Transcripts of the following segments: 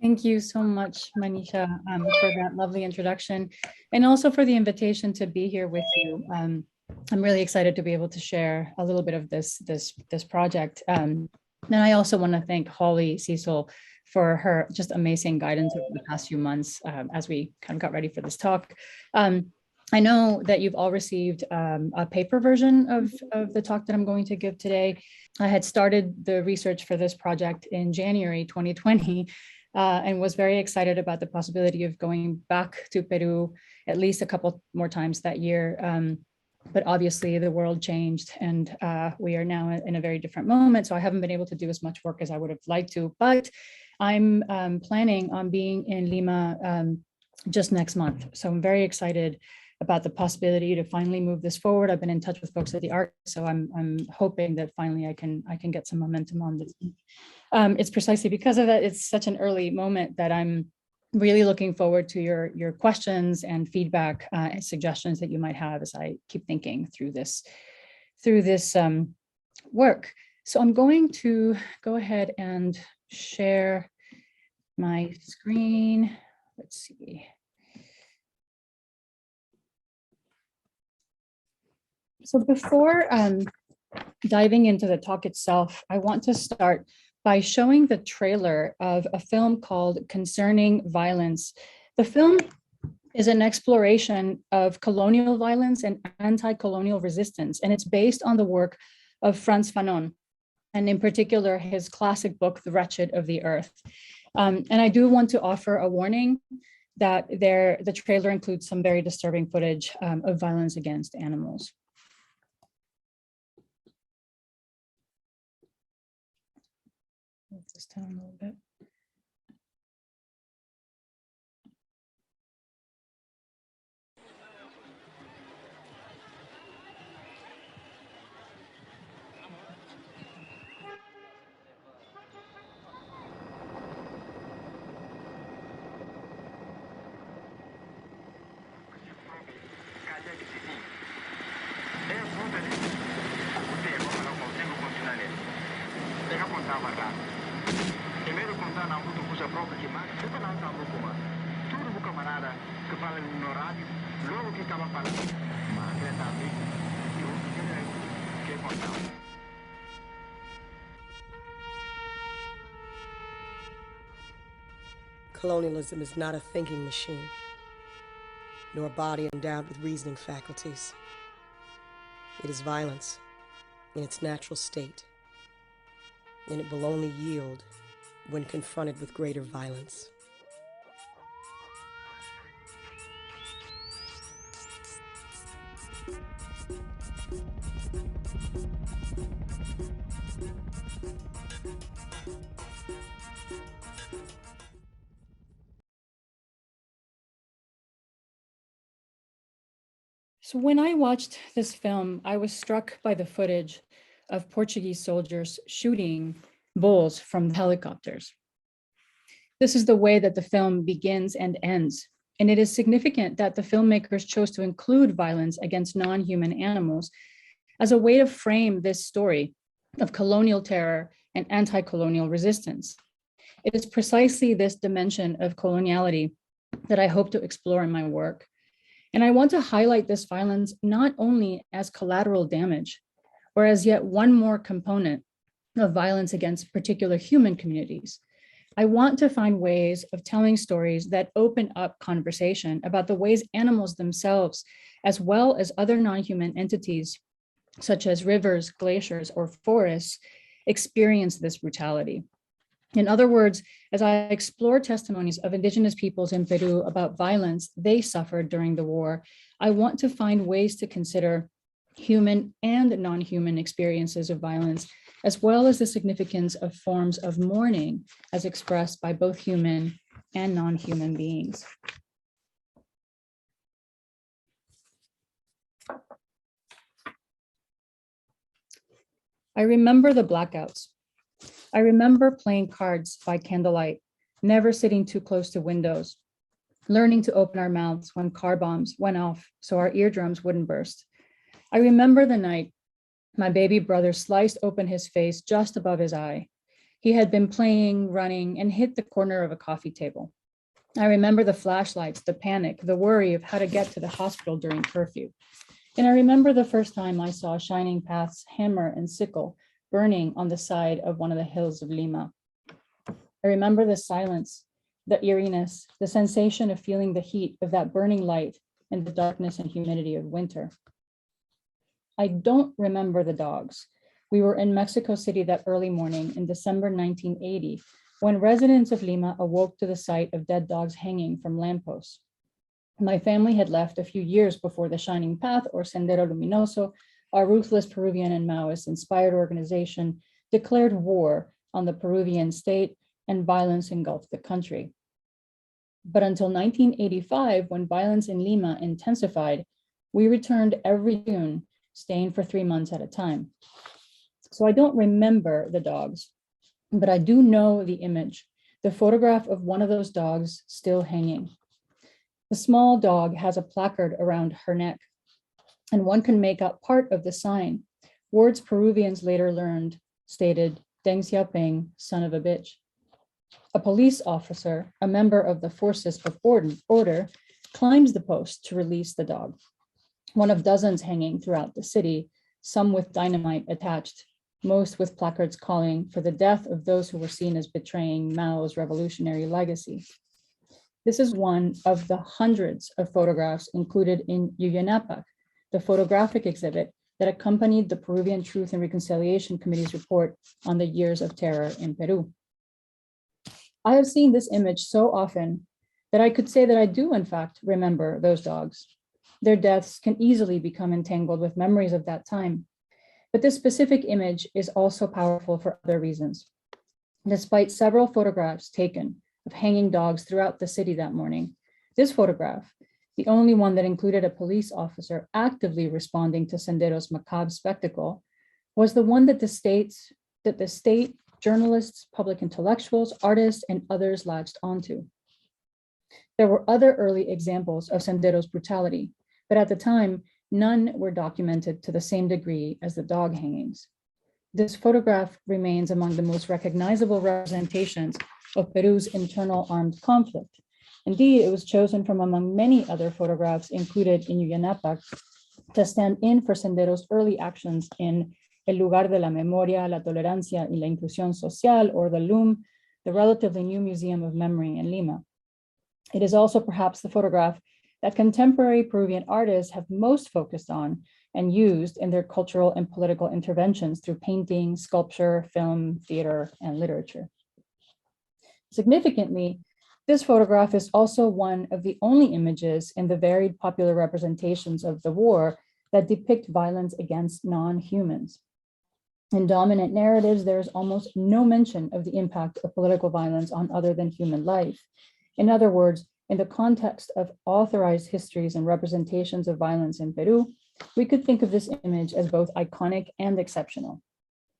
Thank you so much, Manisha, for that lovely introduction, and also for the invitation to be here with you. I'm really excited to be able to share a little bit of this project. And I also want to thank Holly Cecil for her just amazing guidance over the past few months as we kind of got ready for this talk. I know that you've all received a paper version of the talk that I'm going to give today. I had started the research for this project in January 2020 and was very excited about the possibility of going back to Peru at least a couple more times that year. But obviously the world changed and we are now in a very different moment. So I haven't been able to do as much work as I would have liked to, but I'm planning on being in Lima just next month. So I'm very excited about the possibility to finally move this forward. I've been in touch with folks at the ARC, so I'm hoping that finally I can get some momentum on this. It's precisely because of that, it's such an early moment that I'm really looking forward to your questions and feedback and suggestions that you might have as I keep thinking through this work. So I'm going to go ahead and share my screen. Let's see. So before diving into the talk itself, I want to start by showing the trailer of a film called Concerning Violence. The film is an exploration of colonial violence and anti-colonial resistance, and it's based on the work of Frantz Fanon, and in particular, his classic book, The Wretched of the Earth. And I do want to offer a warning that the trailer includes some very disturbing footage of violence against animals. Move this down a little bit. Colonialism is not a thinking machine, nor a body endowed with reasoning faculties. It is violence in its natural state, and it will only yield when confronted with greater violence. So when I watched this film, I was struck by the footage of Portuguese soldiers shooting bulls from helicopters. This is the way that the film begins and ends. And it is significant that the filmmakers chose to include violence against non-human animals as a way to frame this story of colonial terror and anti-colonial resistance. It is precisely this dimension of coloniality that I hope to explore in my work. And I want to highlight this violence not only as collateral damage, or as yet one more component of violence against particular human communities. I want to find ways of telling stories that open up conversation about the ways animals themselves, as well as other non-human entities, such as rivers, glaciers, or forests, experience this brutality. In other words, as I explore testimonies of indigenous peoples in Peru about violence they suffered during the war, I want to find ways to consider human and non-human experiences of violence, as well as the significance of forms of mourning as expressed by both human and non-human beings. I remember the blackouts. I remember playing cards by candlelight, never sitting too close to windows, learning to open our mouths when car bombs went off so our eardrums wouldn't burst. I remember the night my baby brother sliced open his face just above his eye. He had been playing, running, and hit the corner of a coffee table. I remember the flashlights, the panic, the worry of how to get to the hospital during curfew. And I remember the first time I saw Shining Path's hammer and sickle burning on the side of one of the hills of Lima. I remember the silence, the eeriness, the sensation of feeling the heat of that burning light and the darkness and humidity of winter. I don't remember the dogs. We were in Mexico City that early morning in December 1980, when residents of Lima awoke to the sight of dead dogs hanging from lampposts. My family had left a few years before the Shining Path, or Sendero Luminoso, our ruthless Peruvian and Maoist-inspired organization, declared war on the Peruvian state and violence engulfed the country. But until 1985, when violence in Lima intensified, we returned every June, staying for 3 months at a time. So I don't remember the dogs, but I do know the image, the photograph of one of those dogs still hanging. The small dog has a placard around her neck, and one can make out part of the sign. Words Peruvians later learned stated, Deng Xiaoping, son of a bitch. A police officer, a member of the forces of order, climbs the post to release the dog. One of dozens hanging throughout the city, some with dynamite attached, most with placards calling for the death of those who were seen as betraying Mao's revolutionary legacy. This is one of the hundreds of photographs included in Yuyanapak, the photographic exhibit that accompanied the Peruvian Truth and Reconciliation Committee's report on the years of terror in Peru. I have seen this image so often that I could say that I do, in fact, remember those dogs. Their deaths can easily become entangled with memories of that time. But this specific image is also powerful for other reasons. Despite several photographs taken of hanging dogs throughout the city that morning, this photograph, the only one that included a police officer actively responding to Sendero's macabre spectacle, was the one that the state, journalists, public intellectuals, artists, and others latched onto. There were other early examples of Sendero's brutality, but at the time, none were documented to the same degree as the dog hangings. This photograph remains among the most recognizable representations of Peru's internal armed conflict. Indeed, it was chosen from among many other photographs included in Yuyanapak to stand in for Sendero's early actions in El Lugar de la Memoria, la Tolerancia y la Inclusión Social, or the LUM, the relatively new Museum of Memory in Lima. It is also perhaps the photograph that contemporary Peruvian artists have most focused on and used in their cultural and political interventions through painting, sculpture, film, theater, and literature. Significantly, this photograph is also one of the only images in the varied popular representations of the war that depict violence against non-humans. In dominant narratives, there is almost no mention of the impact of political violence on other than human life. In other words, in the context of authorized histories and representations of violence in Peru, we could think of this image as both iconic and exceptional,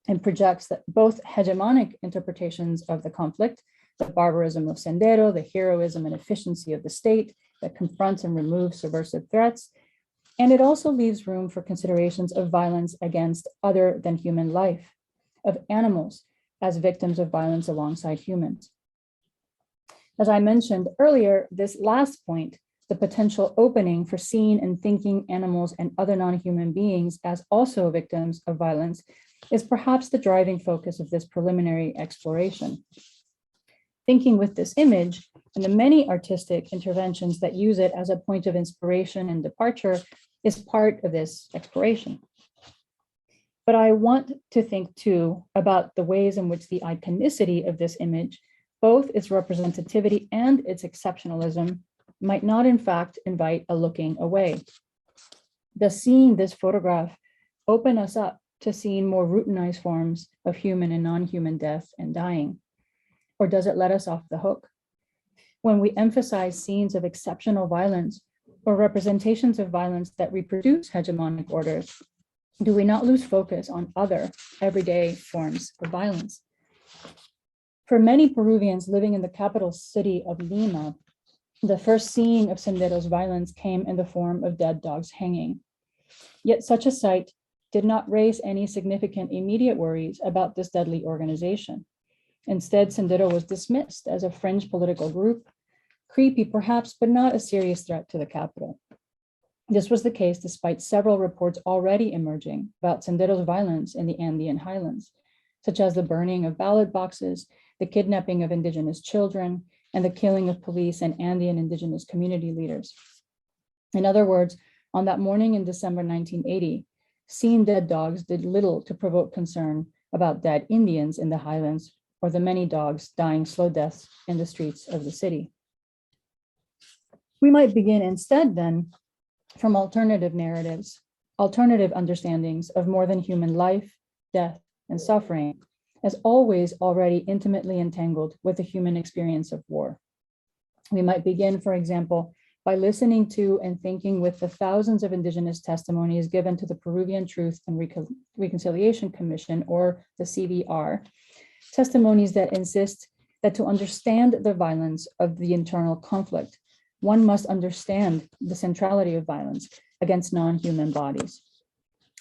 and projects that both hegemonic interpretations of the conflict, the barbarism of Sendero, the heroism and efficiency of the state that confronts and removes subversive threats, and it also leaves room for considerations of violence against other than human life, of animals as victims of violence alongside humans. As I mentioned earlier, this last point, the potential opening for seeing and thinking animals and other non-human beings as also victims of violence, is perhaps the driving focus of this preliminary exploration. Thinking with this image and the many artistic interventions that use it as a point of inspiration and departure is part of this exploration. But I want to think too about the ways in which the iconicity of this image, both its representativity and its exceptionalism, might not in fact invite a looking away. Does seeing this photograph open us up to seeing more routinized forms of human and non-human death and dying? Or does it let us off the hook? When we emphasize scenes of exceptional violence or representations of violence that reproduce hegemonic orders, do we not lose focus on other everyday forms of violence? For many Peruvians living in the capital city of Lima, the first seeing of Sendero's violence came in the form of dead dogs hanging. Yet such a sight did not raise any significant immediate worries about this deadly organization. Instead, Sendero was dismissed as a fringe political group, creepy perhaps, but not a serious threat to the capital. This was the case despite several reports already emerging about Sendero's violence in the Andean highlands, such as the burning of ballot boxes, the kidnapping of indigenous children, and the killing of police and Andean indigenous community leaders. In other words, on that morning in December 1980, seeing dead dogs did little to provoke concern about dead Indians in the highlands or the many dogs dying slow deaths in the streets of the city. We might begin instead then from alternative narratives, alternative understandings of more than human life, death, and suffering, as always already intimately entangled with the human experience of war. We might begin, for example, by listening to and thinking with the thousands of indigenous testimonies given to the Peruvian Truth and Reconciliation Commission, or the CVR, testimonies that insist that to understand the violence of the internal conflict, one must understand the centrality of violence against non-human bodies.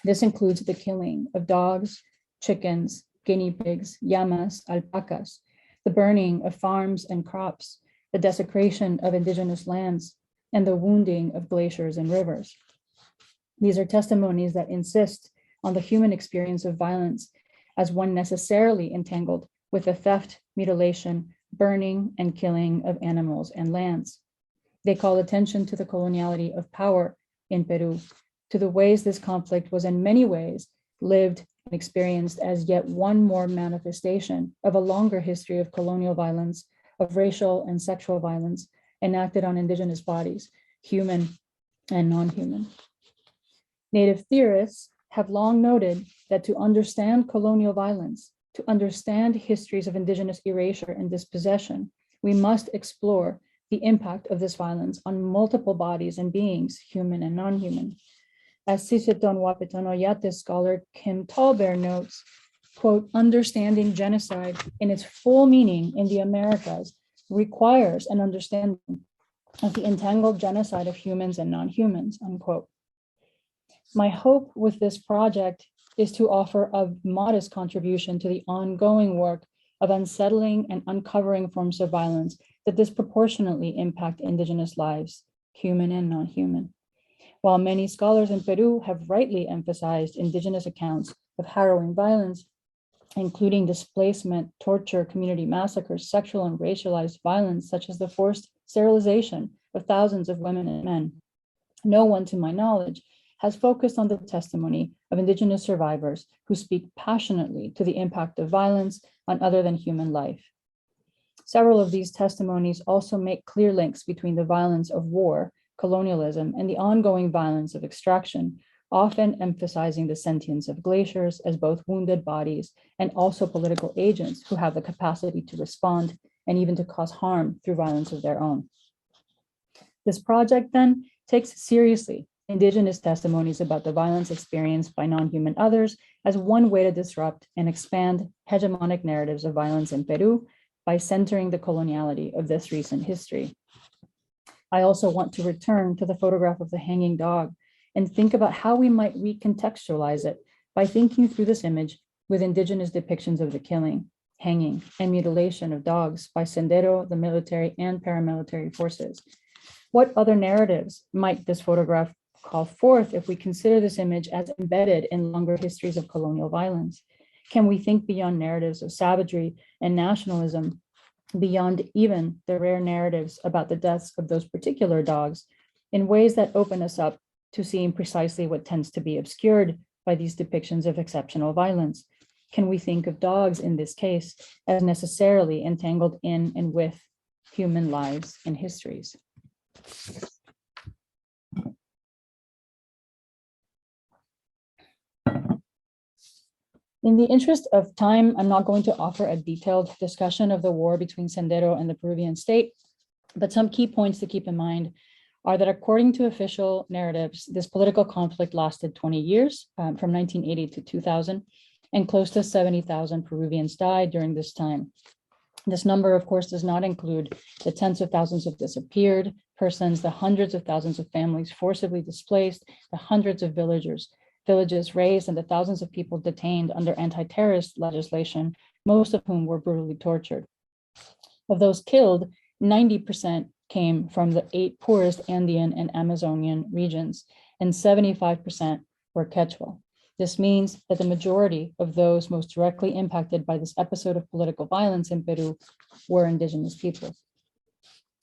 This includes the killing of dogs, chickens, guinea pigs, llamas, alpacas, the burning of farms and crops, the desecration of indigenous lands, and the wounding of glaciers and rivers. These are testimonies that insist on the human experience of violence as one necessarily entangled with the theft, mutilation, burning, and killing of animals and lands. They call attention to the coloniality of power in Peru, to the ways this conflict was in many ways lived and experienced as yet one more manifestation of a longer history of colonial violence, of racial and sexual violence enacted on indigenous bodies, human and non-human. Native theorists have long noted that to understand colonial violence, to understand histories of indigenous erasure and dispossession, we must explore the impact of this violence on multiple bodies and beings, human and non-human. As Siseton Wapeton Oyate scholar Kim Tallbear notes, quote, understanding genocide in its full meaning in the Americas requires an understanding of the entangled genocide of humans and non-humans, unquote. My hope with this project is to offer a modest contribution to the ongoing work of unsettling and uncovering forms of violence that disproportionately impact indigenous lives, human and non-human. While many scholars in Peru have rightly emphasized indigenous accounts of harrowing violence, including displacement, torture, community massacres, sexual and racialized violence, such as the forced sterilization of thousands of women and men, no one, to my knowledge, has focused on the testimony of indigenous survivors who speak passionately to the impact of violence on other than human life. Several of these testimonies also make clear links between the violence of war, colonialism, and the ongoing violence of extraction, often emphasizing the sentience of glaciers as both wounded bodies and also political agents who have the capacity to respond and even to cause harm through violence of their own. This project then takes seriously indigenous testimonies about the violence experienced by non-human others as one way to disrupt and expand hegemonic narratives of violence in Peru by centering the coloniality of this recent history. I also want to return to the photograph of the hanging dog and think about how we might recontextualize it by thinking through this image with indigenous depictions of the killing, hanging, and mutilation of dogs by Sendero, the military and paramilitary forces. What other narratives might this photograph call forth if we consider this image as embedded in longer histories of colonial violence? Can we think beyond narratives of savagery and nationalism, beyond even the rare narratives about the deaths of those particular dogs, in ways that open us up to seeing precisely what tends to be obscured by these depictions of exceptional violence? Can we think of dogs in this case as necessarily entangled in and with human lives and histories? In the interest of time, I'm not going to offer a detailed discussion of the war between Sendero and the Peruvian state, but some key points to keep in mind are that according to official narratives, this political conflict lasted 20 years, from 1980 to 2000, and close to 70,000 Peruvians died during this time. This number, of course, does not include the tens of thousands of disappeared persons, the hundreds of thousands of families forcibly displaced, the hundreds of villages razed, and the thousands of people detained under anti-terrorist legislation most of whom were brutally tortured. Of those killed, 90% came from the 8 poorest Andean and Amazonian regions, and 75% were Quechua. This means that the majority of those most directly impacted by this episode of political violence in Peru were indigenous peoples.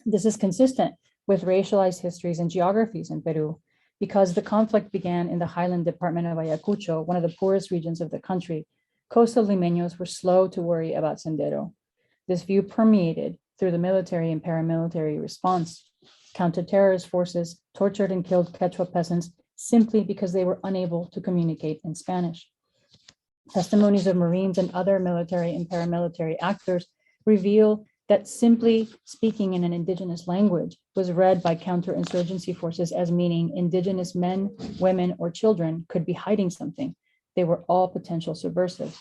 This is consistent with racialized histories and geographies in Peru, because the conflict began in the highland department of Ayacucho, one of the poorest regions of the country. Coastal limeños were slow to worry about Sendero. This view permeated through the military and paramilitary response. Counter-terrorist forces tortured and killed Quechua peasants simply because they were unable to communicate in Spanish. Testimonies of Marines and other military and paramilitary actors reveal that simply speaking in an indigenous language was read by counterinsurgency forces as meaning indigenous men, women, or children could be hiding something. They were all potential subversives.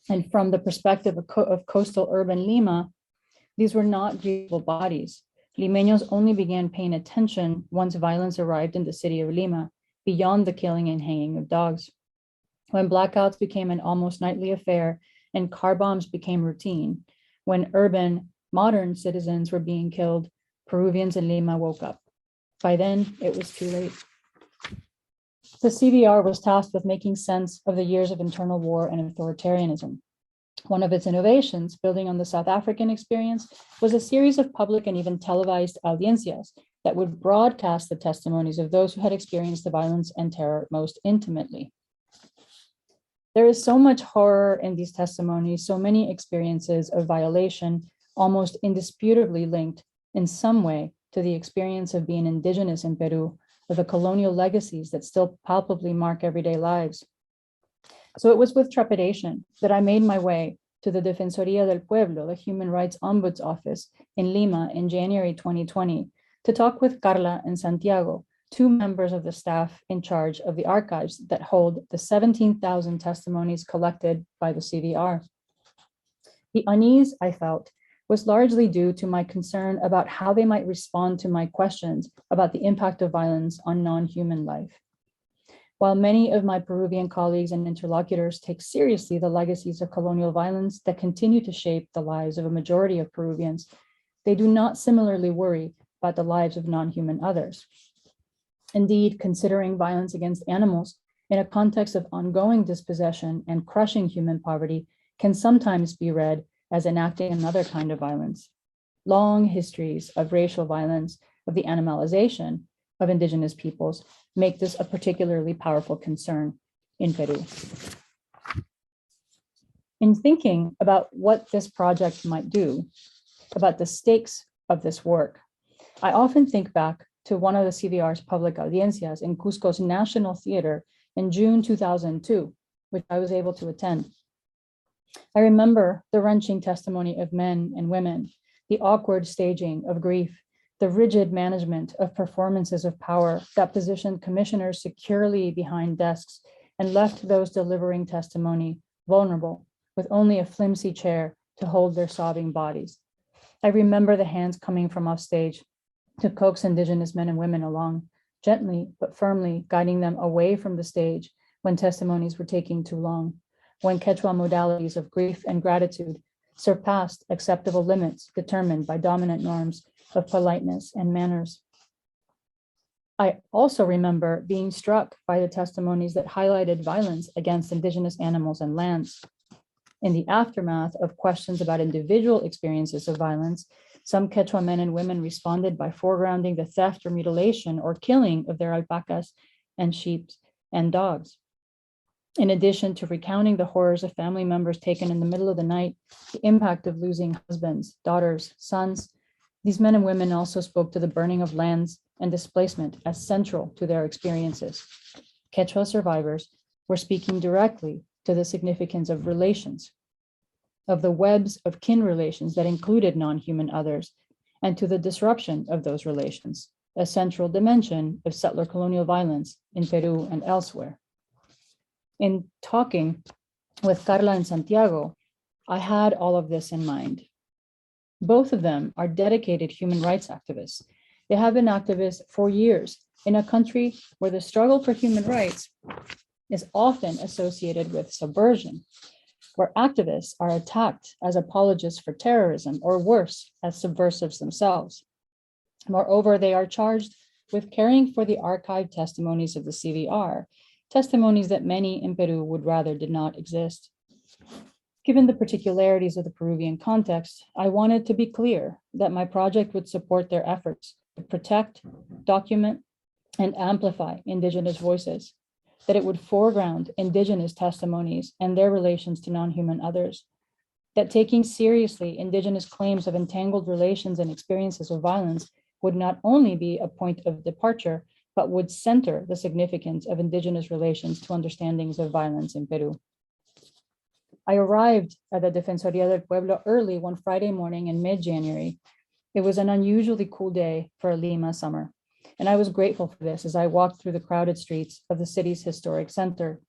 And from the perspective of coastal urban Lima, these were not grievable bodies. Limeños only began paying attention once violence arrived in the city of Lima, beyond the killing and hanging of dogs. When blackouts became an almost nightly affair and car bombs became routine, when urban, modern citizens were being killed, Peruvians in Lima woke up. By then, it was too late. The CVR was tasked with making sense of the years of internal war and authoritarianism. One of its innovations, building on the South African experience, was a series of public and even televised audiencias that would broadcast the testimonies of those who had experienced the violence and terror most intimately. There is so much horror in these testimonies, so many experiences of violation, almost indisputably linked in some way to the experience of being indigenous in Peru, or the colonial legacies that still palpably mark everyday lives. So it was with trepidation that I made my way to the Defensoría del Pueblo, the Human Rights Ombuds Office in Lima in January 2020, to talk with Carla and Santiago, 2 members of the staff in charge of the archives that hold the 17,000 testimonies collected by the CVR. The unease I felt was largely due to my concern about how they might respond to my questions about the impact of violence on non-human life. While many of my Peruvian colleagues and interlocutors take seriously the legacies of colonial violence that continue to shape the lives of a majority of Peruvians, they do not similarly worry about the lives of non-human others. Indeed, considering violence against animals in a context of ongoing dispossession and crushing human poverty can sometimes be read as enacting another kind of violence. Long histories of racial violence, of the animalization of indigenous peoples, make this a particularly powerful concern in Peru. In thinking about what this project might do, about the stakes of this work, I often think back to one of the CVR's public audiencias in Cusco's National Theater in June 2002, which I was able to attend. I remember the wrenching testimony of men and women, the awkward staging of grief, the rigid management of performances of power that positioned commissioners securely behind desks and left those delivering testimony vulnerable with only a flimsy chair to hold their sobbing bodies. I remember the hands coming from offstage to coax indigenous men and women along, gently but firmly guiding them away from the stage when testimonies were taking too long, when Quechua modalities of grief and gratitude surpassed acceptable limits determined by dominant norms of politeness and manners. I also remember being struck by the testimonies that highlighted violence against indigenous animals and lands. In the aftermath of questions about individual experiences of violence, some Quechua men and women responded by foregrounding the theft or mutilation or killing of their alpacas and sheep and dogs. In addition to recounting the horrors of family members taken in the middle of the night, the impact of losing husbands, daughters, sons, these men and women also spoke to the burning of lands and displacement as central to their experiences. Quechua survivors were speaking directly to the significance of relations, of the webs of kin relations that included non-human others, and to the disruption of those relations, a central dimension of settler colonial violence in Peru and elsewhere. In talking with Carla and Santiago, I had all of this in mind. Both of them are dedicated human rights activists. They have been activists for years in a country where the struggle for human rights is often associated with subversion. where activists are attacked as apologists for terrorism, or worse, as subversives themselves. Moreover, they are charged with caring for the archived testimonies of the CVR, testimonies that many in Peru would rather did not exist. Given the particularities of the Peruvian context, I wanted to be clear that my project would support their efforts to protect, document, and amplify Indigenous voices, that it would foreground Indigenous testimonies and their relations to non-human others, that taking seriously Indigenous claims of entangled relations and experiences of violence would not only be a point of departure, but would center the significance of Indigenous relations to understandings of violence in Peru. I arrived at the Defensoría del Pueblo early one Friday morning in mid-January. It was an unusually cool day for a Lima summer, and I was grateful for this as I walked through the crowded streets of the city's historic center.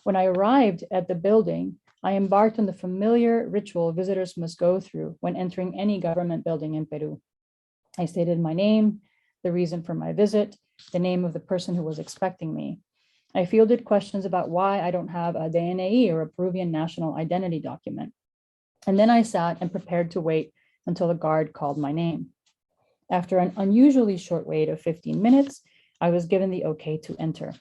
When I arrived at the building, I embarked on the familiar ritual visitors must go through when entering any government building in Peru. I stated my name, the reason for my visit, the name of the person who was expecting me. I fielded questions about why I don't have a DNAE, or a Peruvian national identity document. And then I sat and prepared to wait until the guard called my name. After an unusually short wait of 15 minutes, I was given the okay to enter.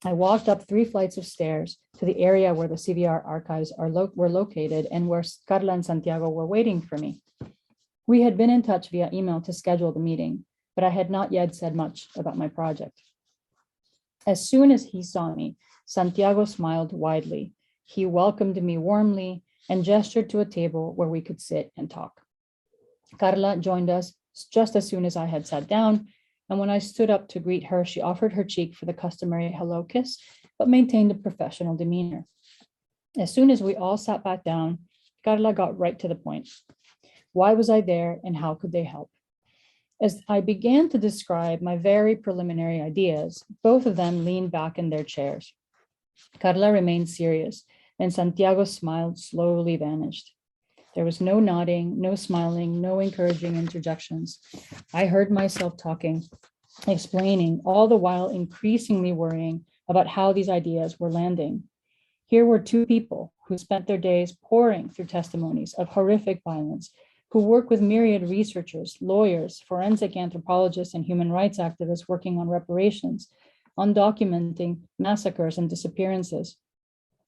I walked up 3 flights of stairs to the area where the CVR archives were located, and where Carla and Santiago were waiting for me. We had been in touch via email to schedule the meeting, but I had not yet said much about my project. As soon as he saw me, Santiago smiled widely. He welcomed me warmly and gestured to a table where we could sit and talk. Carla joined us just as soon as I had sat down, and when I stood up to greet her, she offered her cheek for the customary hello kiss, but maintained a professional demeanor. As soon as we all sat back down, Carla got right to the point. Why was I there, and how could they help? As I began to describe my very preliminary ideas, both of them leaned back in their chairs. Carla remained serious, and Santiago's smile slowly vanished. There was no nodding, no smiling, no encouraging interjections. I heard myself talking, explaining, all the while increasingly worrying about how these ideas were landing. Here were 2 people who spent their days poring through testimonies of horrific violence, who work with myriad researchers, lawyers, forensic anthropologists, and human rights activists working on reparations, on documenting massacres and disappearances.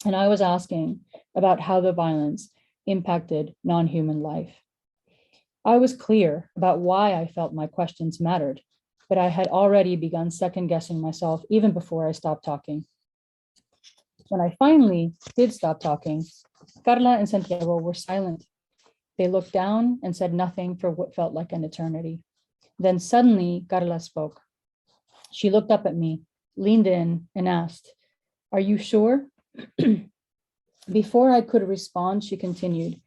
And I was asking about how the violence impacted non-human life. I was clear about why I felt my questions mattered, but I had already begun second-guessing myself even before I stopped talking. When I finally did stop talking, Carla and Santiago were silent. They looked down and said nothing for what felt like an eternity. Then suddenly, Carla spoke. She looked up at me, leaned in, and asked, "Are you sure?" Before I could respond, she continued,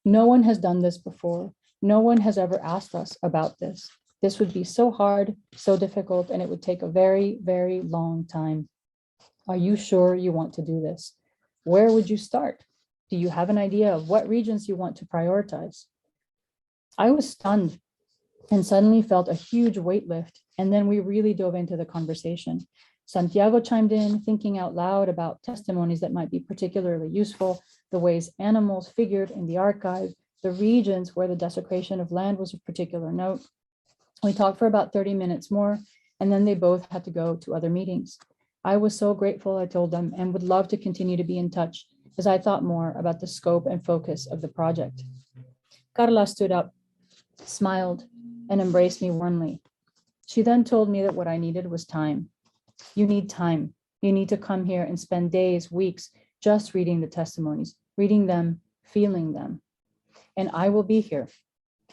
"No one has done this before. No one has ever asked us about this. This would be so hard, so difficult, and it would take a very, very long time. Are you sure you want to do this? Where would you start? Do you have an idea of what regions you want to prioritize?" I was stunned and suddenly felt a huge weight lift, and then we really dove into the conversation. Santiago chimed in, thinking out loud about testimonies that might be particularly useful, the ways animals figured in the archive, the regions where the desecration of land was of particular note. We talked for about 30 minutes more, and then they both had to go to other meetings. I was so grateful, I told them, and would love to continue to be in touch as I thought more about the scope and focus of the project. Carla stood up, smiled, and embraced me warmly. She then told me that what I needed was time. You need time. You need to come here and spend days, weeks, just reading the testimonies, reading them, feeling them. And I will be here.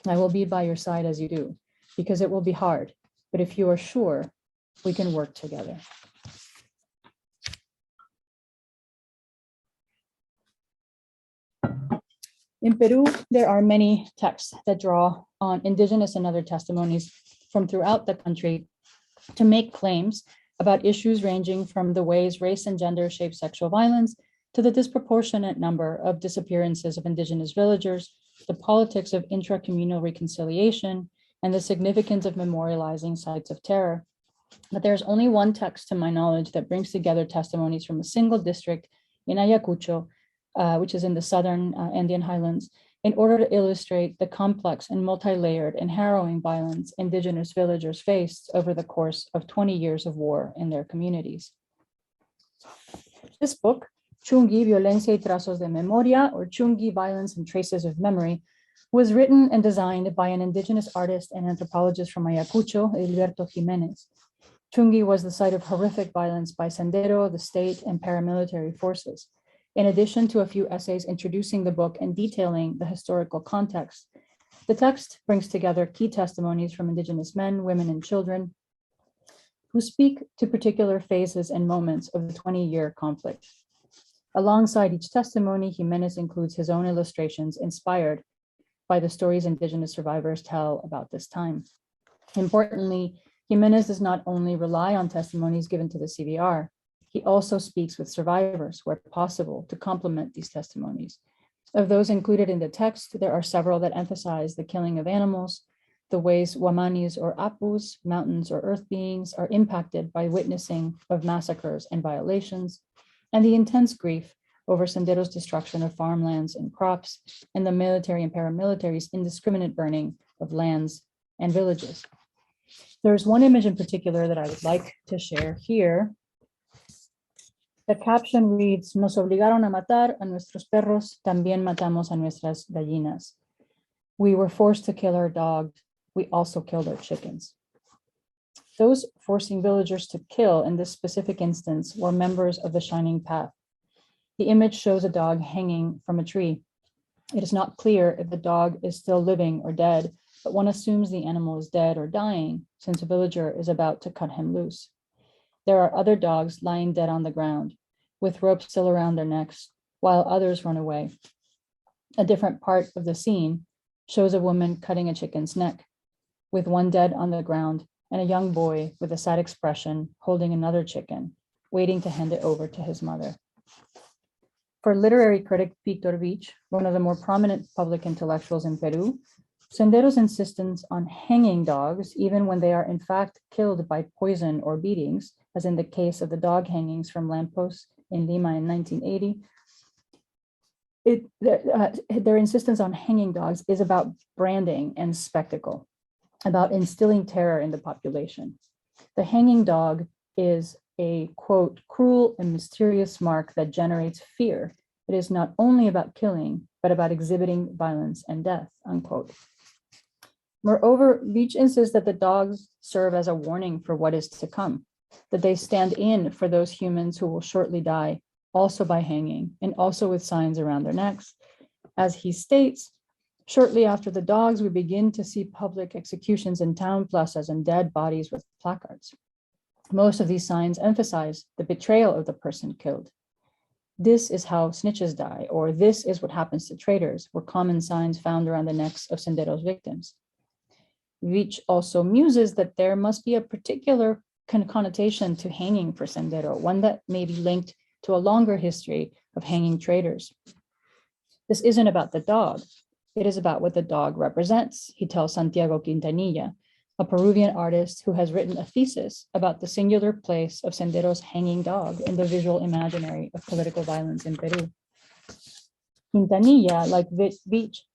I will be by your side as you do, because it will be hard. But if you are sure, we can work together. In Peru, there are many texts that draw on Indigenous and other testimonies from throughout the country to make claims about issues ranging from the ways race and gender shape sexual violence to the disproportionate number of disappearances of Indigenous villagers, the politics of intra-communal reconciliation, and the significance of memorializing sites of terror. But there's only one text, to my knowledge, that brings together testimonies from a single district in Ayacucho which is in the southern Andean highlands, in order to illustrate the complex and multi-layered and harrowing violence indigenous villagers faced over the course of 20 years of war in their communities. This book, Chungi, Violencia y Trazos de Memoria, or Chungi, Violence and Traces of Memory, was written and designed by an indigenous artist and anthropologist from Ayacucho, Alberto Jimenez. Chungi was the site of horrific violence by Sendero, the state, and paramilitary forces. In addition to a few essays introducing the book and detailing the historical context, the text brings together key testimonies from indigenous men, women, and children who speak to particular phases and moments of the 20-year conflict. Alongside each testimony, Jimenez includes his own illustrations inspired by the stories indigenous survivors tell about this time. Importantly, Jimenez does not only rely on testimonies given to the CVR, he also speaks with survivors where possible to complement these testimonies. Of those included in the text, there are several that emphasize the killing of animals, the ways Wamanis or Apus, mountains or earth beings, are impacted by witnessing of massacres and violations, and the intense grief over Sendero's destruction of farmlands and crops, and the military and paramilitary's indiscriminate burning of lands and villages. There's one image in particular that I would like to share here. The caption reads, "Nos obligaron a matar a nuestros perros, también matamos a nuestras gallinas." We were forced to kill our dogs. We also killed our chickens. Those forcing villagers to kill in this specific instance were members of the Shining Path. The image shows a dog hanging from a tree. It is not clear if the dog is still living or dead, but one assumes the animal is dead or dying since a villager is about to cut him loose. There are other dogs lying dead on the ground with ropes still around their necks while others run away. A different part of the scene shows a woman cutting a chicken's neck with one dead on the ground and a young boy with a sad expression holding another chicken, waiting to hand it over to his mother. For literary critic Víctor Vich, one of the more prominent public intellectuals in Peru, Sendero's insistence on hanging dogs, even when they are in fact killed by poison or beatings, as in the case of the dog hangings from lampposts in Lima in 1980, their insistence on hanging dogs is about branding and spectacle, about instilling terror in the population. The hanging dog is a, quote, cruel and mysterious mark that generates fear. It is not only about killing, but about exhibiting violence and death, unquote. Moreover, Vich insists that the dogs serve as a warning for what is to come, that they stand in for those humans who will shortly die, also by hanging, and also with signs around their necks. As he states, shortly after the dogs, we begin to see public executions in town plazas and dead bodies with placards. Most of these signs emphasize the betrayal of the person killed. This is how snitches die, or this is what happens to traitors, were common signs found around the necks of Sendero's victims. Vich also muses that there must be a particular connotation to hanging for Sendero, one that may be linked to a longer history of hanging traitors. This isn't about the dog. It is about what the dog represents, he tells Santiago Quintanilla, a Peruvian artist who has written a thesis about the singular place of Sendero's hanging dog in the visual imaginary of political violence in Peru. Quintanilla, like Vich,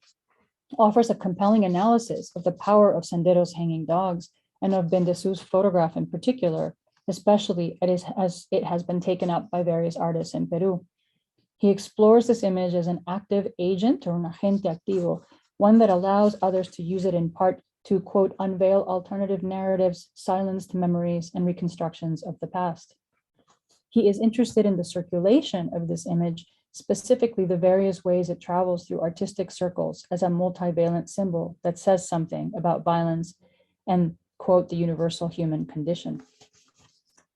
offers a compelling analysis of the power of Sendero's hanging dogs and of Bendesu's photograph in particular, especially as it has been taken up by various artists in Peru. He explores this image as an active agent or un agente activo, one that allows others to use it in part to, quote, unveil alternative narratives, silenced memories, and reconstructions of the past. He is interested in the circulation of this image, specifically the various ways it travels through artistic circles as a multivalent symbol that says something about violence and, quote, the universal human condition.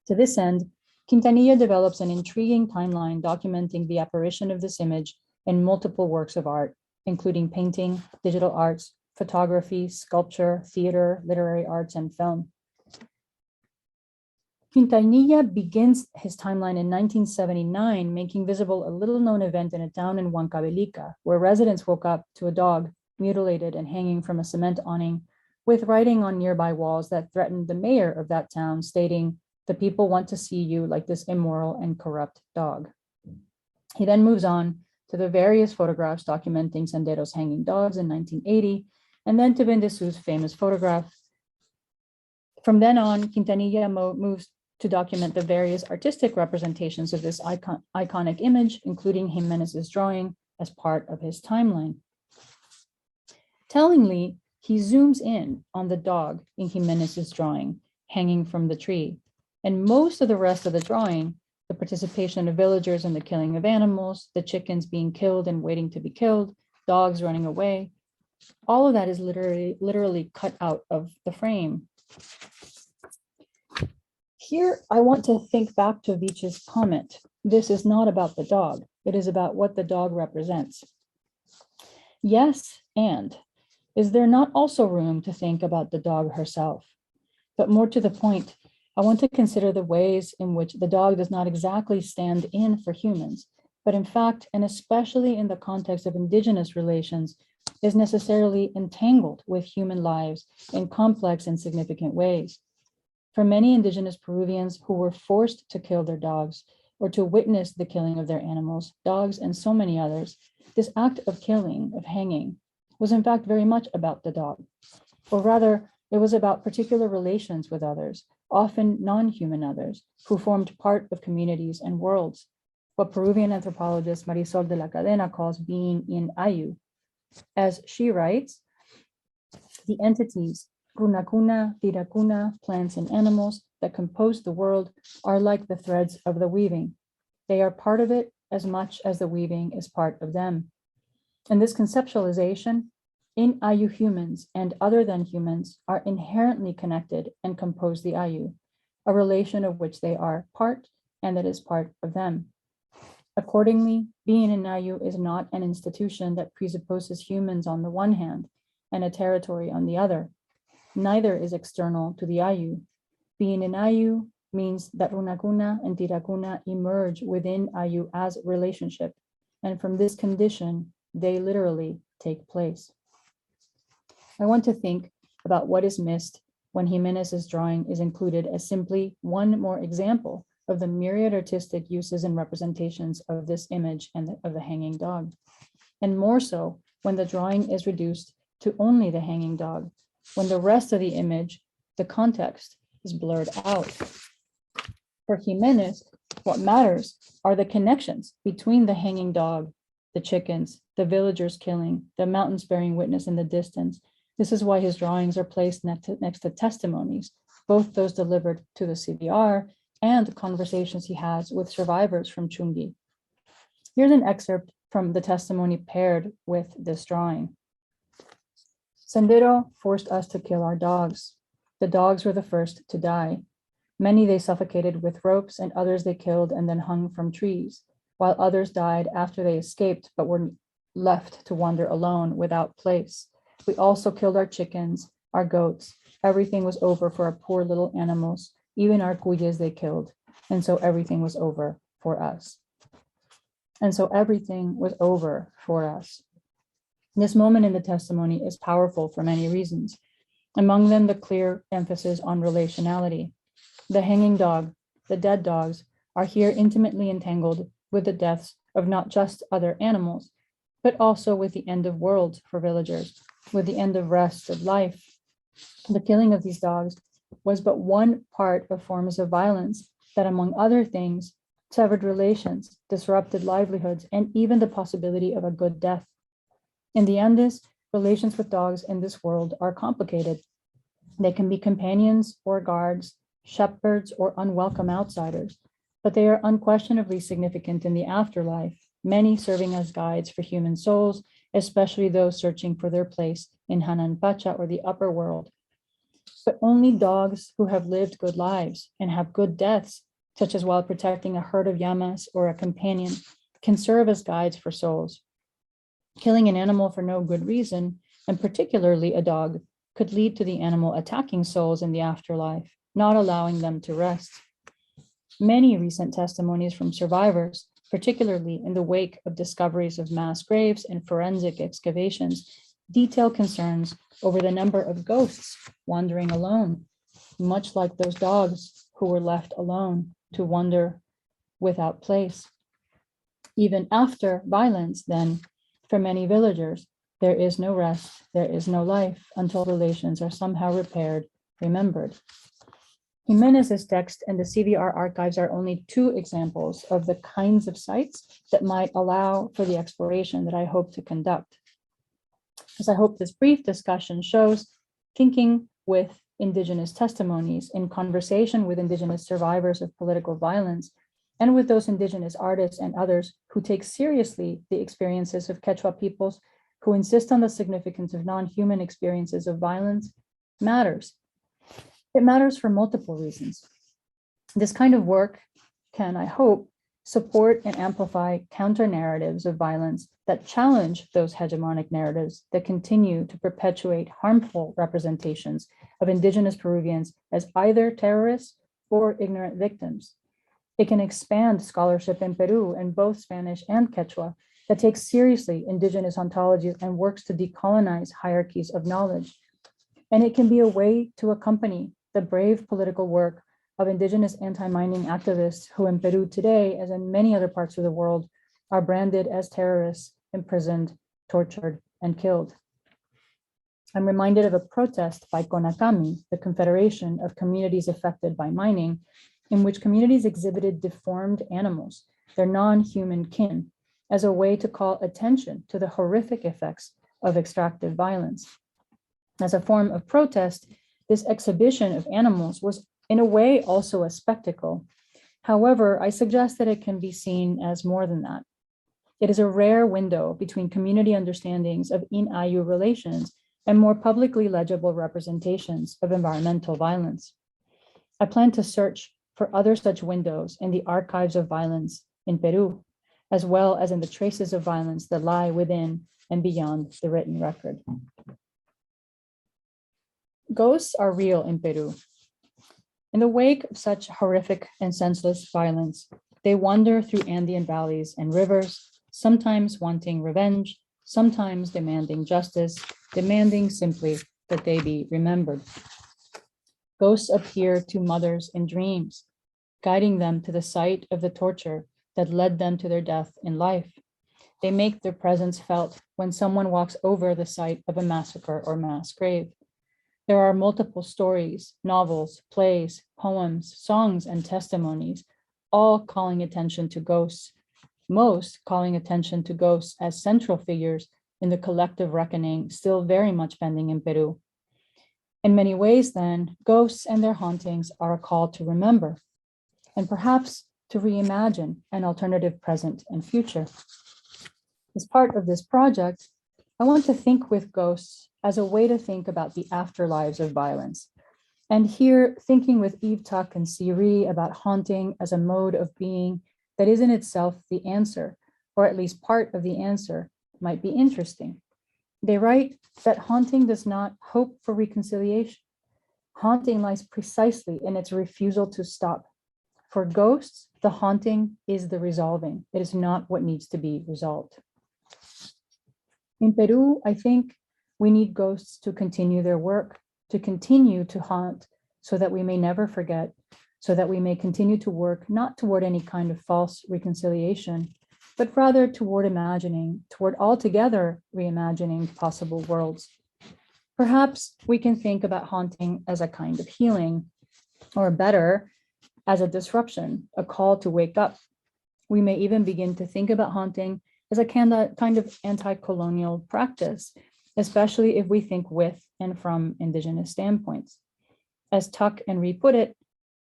To this end, Quintanilla develops an intriguing timeline documenting the apparition of this image in multiple works of art, including painting, digital arts, photography, sculpture, theater, literary arts, and film. Quintanilla begins his timeline in 1979, making visible a little-known event in a town in Huancavelica, where residents woke up to a dog mutilated and hanging from a cement awning, with writing on nearby walls that threatened the mayor of that town, stating, "The people want to see you like this immoral and corrupt dog." He then moves on to the various photographs documenting Sendero's hanging dogs in 1980, and then to Bendisu's famous photograph. From then on, Quintanilla moves to document the various artistic representations of this iconic image, including Jimenez's drawing as part of his timeline. Tellingly, he zooms in on the dog in Jimenez's drawing, hanging from the tree. And most of the rest of the drawing, the participation of villagers in the killing of animals, the chickens being killed and waiting to be killed, dogs running away, all of that is literally cut out of the frame. Here, I want to think back to Veitch's comment. This is not about the dog. It is about what the dog represents. Yes, and is there not also room to think about the dog herself? But more to the point, I want to consider the ways in which the dog does not exactly stand in for humans, but in fact, and especially in the context of indigenous relations, is necessarily entangled with human lives in complex and significant ways. For many indigenous Peruvians who were forced to kill their dogs or to witness the killing of their animals, dogs, and so many others, this act of killing, of hanging, was in fact very much about the dog, or rather, it was about particular relations with others, often non-human others, who formed part of communities and worlds, what Peruvian anthropologist Marisol de la Cadena calls being in Ayu. As she writes, the entities, runacuna, tiracuna, plants and animals that compose the world are like the threads of the weaving. They are part of it as much as the weaving is part of them. And this conceptualization, in Ayu humans and other than humans are inherently connected and compose the Ayu, a relation of which they are part and that is part of them. Accordingly, being in Ayu is not an institution that presupposes humans on the one hand and a territory on the other. Neither is external to the Ayu. Being in Ayu means that runacuna and tiracuna emerge within Ayu as relationship, and from this condition, they literally take place. I want to think about what is missed when Jimenez's drawing is included as simply one more example of the myriad artistic uses and representations of this image and of the hanging dog, and more so when the drawing is reduced to only the hanging dog, when the rest of the image, the context, is blurred out. For Jimenez, what matters are the connections between the hanging dog, the chickens, the villagers killing, the mountains bearing witness in the distance. This is why his drawings are placed next to testimonies, both those delivered to the CVR and conversations he has with survivors from Chungi. Here's an excerpt from the testimony paired with this drawing. Sendero forced us to kill our dogs. The dogs were the first to die. Many they suffocated with ropes and others they killed and then hung from trees, while others died after they escaped but were left to wander alone without place. We also killed our chickens, our goats. Everything was over for our poor little animals, even our cuyes they killed. And so everything was over for us. And so everything was over for us. This moment in the testimony is powerful for many reasons. Among them, the clear emphasis on relationality. The hanging dog, the dead dogs, are here intimately entangled with the deaths of not just other animals, but also with the end of worlds for villagers, with the end of rest, of life. The killing of these dogs was but one part of forms of violence that, among other things, severed relations, disrupted livelihoods, and even the possibility of a good death. In the Andes, relations with dogs in this world are complicated. They can be companions or guards, shepherds or unwelcome outsiders, but they are unquestionably significant in the afterlife, many serving as guides for human souls, especially those searching for their place in Hananpacha or the upper world. But only dogs who have lived good lives and have good deaths, such as while protecting a herd of llamas or a companion, can serve as guides for souls. Killing an animal for no good reason, and particularly a dog, could lead to the animal attacking souls in the afterlife, not allowing them to rest. Many recent testimonies from survivors, particularly in the wake of discoveries of mass graves and forensic excavations, detail concerns over the number of ghosts wandering alone, much like those dogs who were left alone to wander without place. Even after violence, then, for many villagers, there is no rest, there is no life until relations are somehow repaired, remembered. Jimenez's text and the CVR archives are only two examples of the kinds of sites that might allow for the exploration that I hope to conduct. As I hope this brief discussion shows, thinking with Indigenous testimonies in conversation with Indigenous survivors of political violence and with those Indigenous artists and others who take seriously the experiences of Quechua peoples, who insist on the significance of non-human experiences of violence, matters. It matters for multiple reasons. This kind of work can, I hope, support and amplify counter-narratives of violence that challenge those hegemonic narratives that continue to perpetuate harmful representations of Indigenous Peruvians as either terrorists or ignorant victims. It can expand scholarship in Peru in both Spanish and Quechua that takes seriously Indigenous ontologies and works to decolonize hierarchies of knowledge. And it can be a way to accompany the brave political work of Indigenous anti-mining activists who in Peru today, as in many other parts of the world, are branded as terrorists, imprisoned, tortured, and killed. I'm reminded of a protest by CONACAMI, the Confederation of Communities Affected by Mining, in which communities exhibited deformed animals, their non-human kin, as a way to call attention to the horrific effects of extractive violence. As a form of protest, this exhibition of animals was in a way also a spectacle. However, I suggest that it can be seen as more than that. It is a rare window between community understandings of in-ayu relations and more publicly legible representations of environmental violence. I plan to search for other such windows in the archives of violence in Peru, as well as in the traces of violence that lie within and beyond the written record. Ghosts are real in Peru. In the wake of such horrific and senseless violence, they wander through Andean valleys and rivers, sometimes wanting revenge, sometimes demanding justice, demanding simply that they be remembered. Ghosts appear to mothers in dreams, guiding them to the site of the torture that led them to their death in life. They make their presence felt when someone walks over the site of a massacre or mass grave. There are multiple stories, novels, plays, poems, songs, and testimonies, all calling attention to ghosts, most calling attention to ghosts as central figures in the collective reckoning still very much pending in Peru. In many ways, then, ghosts and their hauntings are a call to remember, and perhaps to reimagine an alternative present and future. As part of this project, I want to think with ghosts as a way to think about the afterlives of violence. And here, thinking with Eve Tuck and Siri about haunting as a mode of being that is in itself the answer, or at least part of the answer, might be interesting. They write that haunting does not hope for reconciliation. Haunting lies precisely in its refusal to stop. For ghosts, the haunting is the resolving. It is not what needs to be resolved. In Peru, I think we need ghosts to continue their work, to continue to haunt so that we may never forget, so that we may continue to work not toward any kind of false reconciliation, but rather toward imagining, toward altogether reimagining possible worlds. Perhaps we can think about haunting as a kind of healing, or better, as a disruption, a call to wake up. We may even begin to think about haunting as a kind of anti-colonial practice, especially if we think with and from Indigenous standpoints. As Tuck and Ree put it,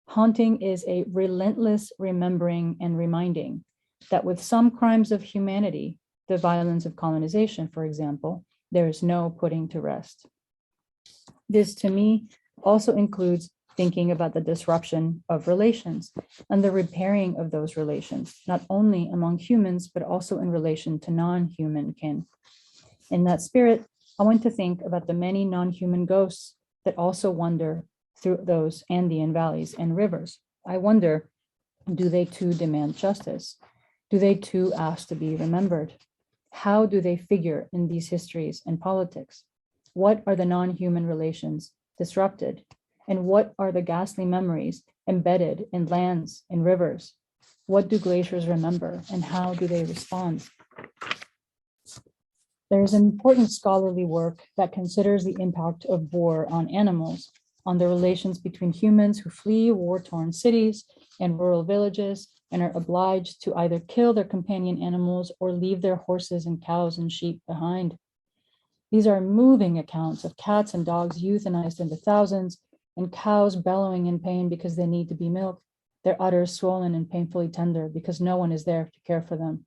haunting is a relentless remembering and reminding that with some crimes of humanity, the violence of colonization, for example, there is no putting to rest. This, to me, also includes thinking about the disruption of relations and the repairing of those relations, not only among humans, but also in relation to non-human kin. In that spirit, I want to think about the many non-human ghosts that also wander through those Andean valleys and rivers. I wonder, do they too demand justice? Do they too ask to be remembered? How do they figure in these histories and politics? What are the non-human relations disrupted? And what are the ghastly memories embedded in lands and rivers What do glaciers remember, and how do they respond? There is important scholarly work that considers the impact of war on animals, on the relations between humans who flee war-torn cities and rural villages and are obliged to either kill their companion animals or leave their horses and cows and sheep behind. These are moving accounts of cats and dogs euthanized in the thousands, and cows bellowing in pain because they need to be milked, their udders swollen and painfully tender because no one is there to care for them.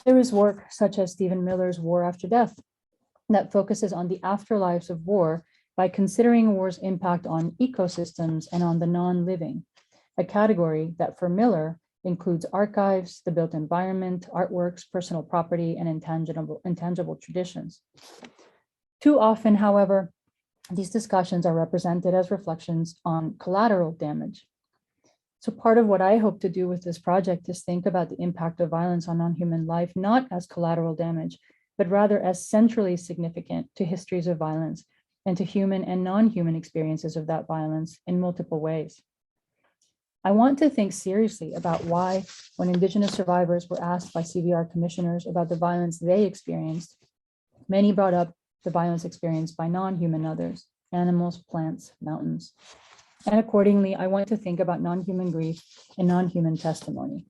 There is work such as Stephen Miller's War After Death that focuses on the afterlives of war by considering war's impact on ecosystems and on the non-living, a category that for Miller includes archives, the built environment, artworks, personal property, and intangible traditions. Too often, however, these discussions are represented as reflections on collateral damage. So part of what I hope to do with this project is think about the impact of violence on non-human life, not as collateral damage, but rather as centrally significant to histories of violence and to human and non-human experiences of that violence in multiple ways. I want to think seriously about why, when Indigenous survivors were asked by CVR commissioners about the violence they experienced, many brought up the violence experienced by non-human others, animals, plants, mountains. And accordingly, I want to think about non-human grief and non-human testimony.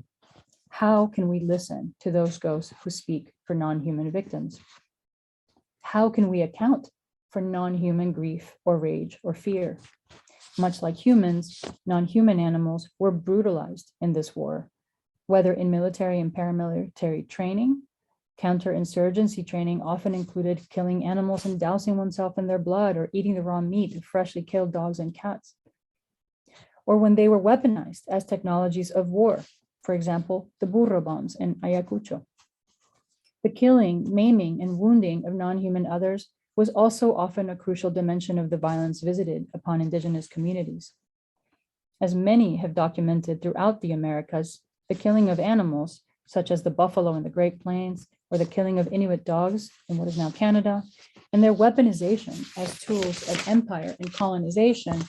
How can we listen to those ghosts who speak for non-human victims? How can we account for non-human grief or rage or fear? Much like humans, non-human animals were brutalized in this war, whether in military and paramilitary training. Counterinsurgency training often included killing animals and dousing oneself in their blood or eating the raw meat of freshly killed dogs and cats. Or when they were weaponized as technologies of war, for example, the burro bombs in Ayacucho. The killing, maiming, and wounding of non-human others was also often a crucial dimension of the violence visited upon Indigenous communities. As many have documented throughout the Americas, the killing of animals, such as the buffalo in the Great Plains, or the killing of Inuit dogs in what is now Canada, and their weaponization as tools of empire and colonization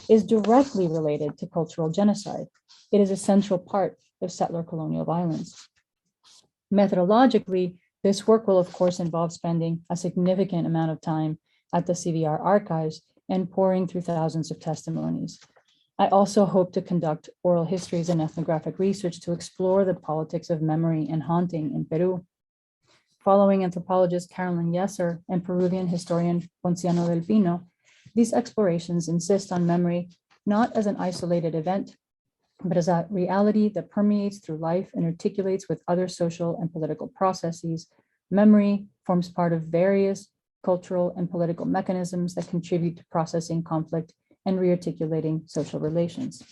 is directly related to cultural genocide. It is a central part of settler colonial violence. Methodologically, this work will, of course, involve spending a significant amount of time at the CVR archives and poring through thousands of testimonies. I also hope to conduct oral histories and ethnographic research to explore the politics of memory and haunting in Peru. Following anthropologist Carolyn Yesser and Peruvian historian Ponciano del Pino, these explorations insist on memory not as an isolated event, but as a reality that permeates through life and articulates with other social and political processes. Memory forms part of various cultural and political mechanisms that contribute to processing conflict and rearticulating social relations.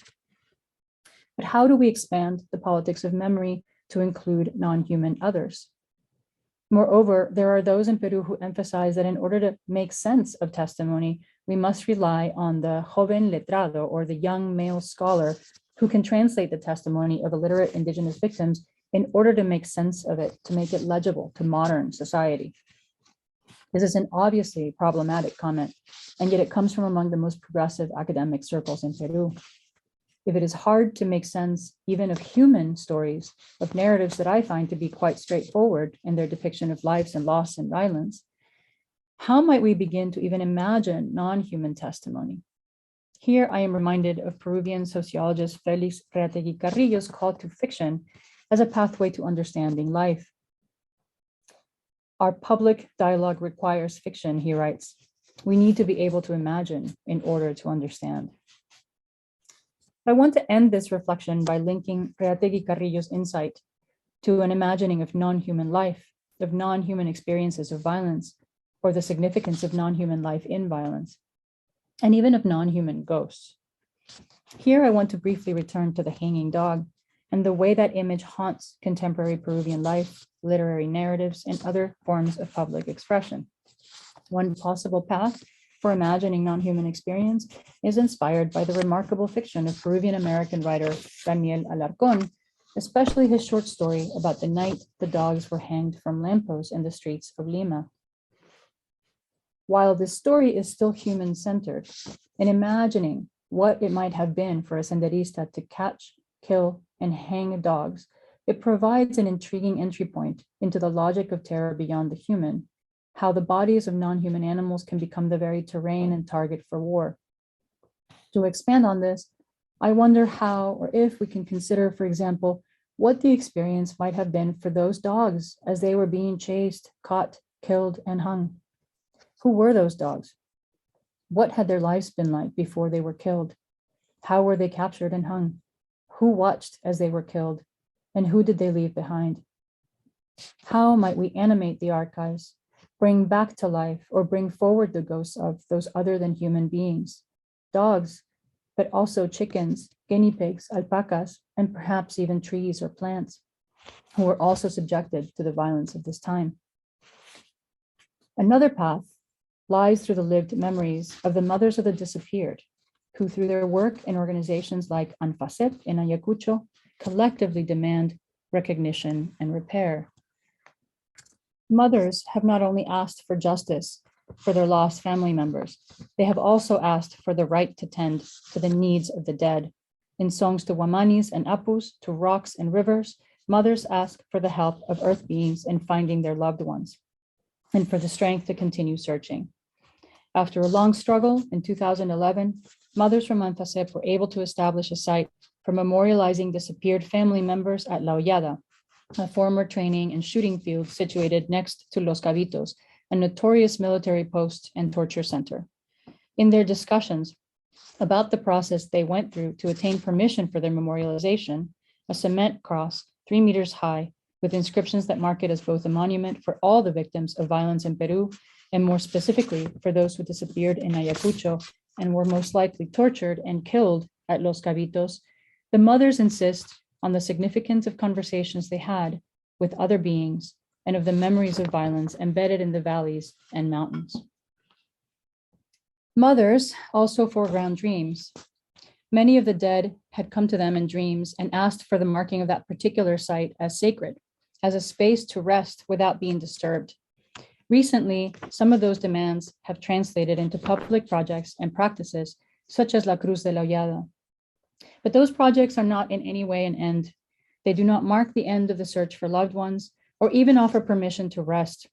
But how do we expand the politics of memory to include non-human others? Moreover, there are those in Peru who emphasize that in order to make sense of testimony, we must rely on the joven letrado, or the young male scholar, who can translate the testimony of illiterate Indigenous victims in order to make sense of it, to make it legible to modern society. This is an obviously problematic comment, and yet it comes from among the most progressive academic circles in Peru. If it is hard to make sense even of human stories, of narratives that I find to be quite straightforward in their depiction of lives and loss and violence, how might we begin to even imagine non-human testimony? Here I am reminded of Peruvian sociologist Felix Reategui Carrillo's call to fiction as a pathway to understanding life. Our public dialogue requires fiction, he writes. We need to be able to imagine in order to understand. I want to end this reflection by linking Reategui Carrillo's insight to an imagining of non-human life, of non-human experiences of violence, or the significance of non-human life in violence, and even of non-human ghosts. Here I want to briefly return to the hanging dog and the way that image haunts contemporary Peruvian life, literary narratives, and other forms of public expression. One possible path for imagining non-human experience is inspired by the remarkable fiction of Peruvian-American writer Daniel Alarcón, especially his short story about the night the dogs were hanged from lampposts in the streets of Lima. While this story is still human-centered, in imagining what it might have been for a senderista to catch, kill, and hang dogs, it provides an intriguing entry point into the logic of terror beyond the human, how the bodies of non-human animals can become the very terrain and target for war. To expand on this, I wonder how or if we can consider, for example, what the experience might have been for those dogs as they were being chased, caught, killed, and hung. Who were those dogs? What had their lives been like before they were killed? How were they captured and hung? Who watched as they were killed? And who did they leave behind? How might we animate the archives, bring back to life or bring forward the ghosts of those other than human beings, dogs, but also chickens, guinea pigs, alpacas, and perhaps even trees or plants, who were also subjected to the violence of this time? Another path lies through the lived memories of the mothers of the disappeared, who through their work in organizations like ANFACEP in Ayacucho collectively demand recognition and repair. Mothers have not only asked for justice for their lost family members, they have also asked for the right to tend to the needs of the dead. In songs to Wamanis and Apus, to rocks and rivers, mothers ask for the help of earth beings in finding their loved ones and for the strength to continue searching. After a long struggle in 2011, mothers from ANFACEP were able to establish a site for memorializing disappeared family members at La Hollada, a former training and shooting field situated next to Los Cabitos, a notorious military post and torture center. In their discussions about the process they went through to attain permission for their memorialization, a cement cross 3 meters high with inscriptions that mark it as both a monument for all the victims of violence in Peru, and more specifically for those who disappeared in Ayacucho and were most likely tortured and killed at Los Cabitos, the mothers insist on the significance of conversations they had with other beings and of the memories of violence embedded in the valleys and mountains. Mothers also foreground dreams. Many of the dead had come to them in dreams and asked for the marking of that particular site as sacred, as a space to rest without being disturbed. Recently, some of those demands have translated into public projects and practices, such as La Cruz de la Hollada. But those projects are not in any way an end. They do not mark the end of the search for loved ones or even offer permission to rest.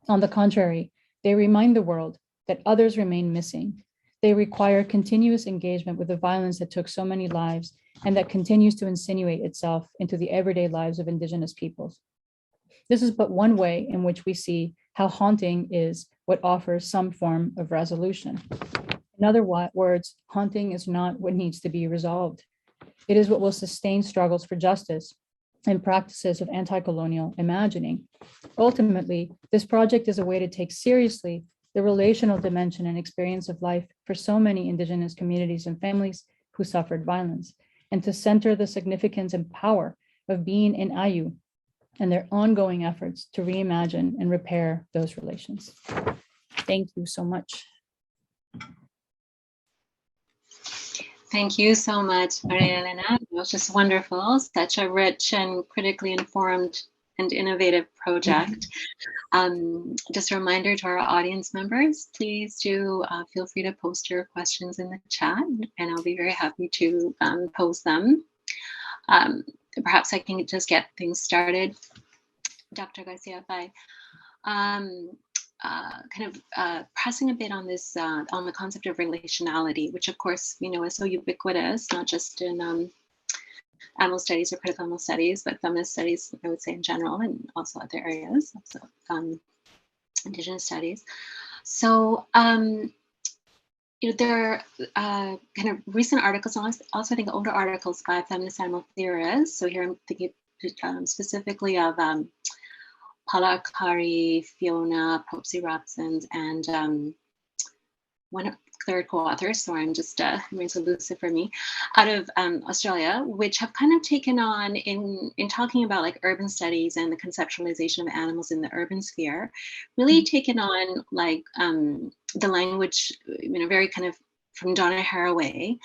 On the contrary, they remind the world that others remain missing. They require continuous engagement with the violence that took so many lives and that continues to insinuate itself into the everyday lives of Indigenous peoples. This is but one way in which we see how haunting is what offers some form of resolution. In other words, haunting is not what needs to be resolved. It is what will sustain struggles for justice and practices of anti-colonial imagining. Ultimately, this project is a way to take seriously the relational dimension and experience of life for so many Indigenous communities and families who suffered violence, and to center the significance and power of being in Ayu and their ongoing efforts to reimagine and repair those relations. Thank you so much. Thank you so much, Maria Elena. It was just wonderful. Such a rich and critically informed and innovative project. Just a reminder to our audience members, please do feel free to post your questions in the chat, and I'll be very happy to pose them. Perhaps I can just get things started, Dr. Garcia, by pressing a bit on this, on the concept of relationality, which of course, you know, is so ubiquitous, not just in animal studies or critical animal studies, but feminist studies, I would say in general, and also other areas, also Indigenous studies. So, you know, there are kind of recent articles, also I think older articles by feminist animal theorists. So here I'm thinking specifically of Paula Akari, Fiona Popsy Robson, and one of third co-authors, so I'm just remains elusive for me, out of Australia, which have kind of taken on in talking about like urban studies and the conceptualization of animals in the urban sphere, really taken on like the language, you know, very kind of from Donna Haraway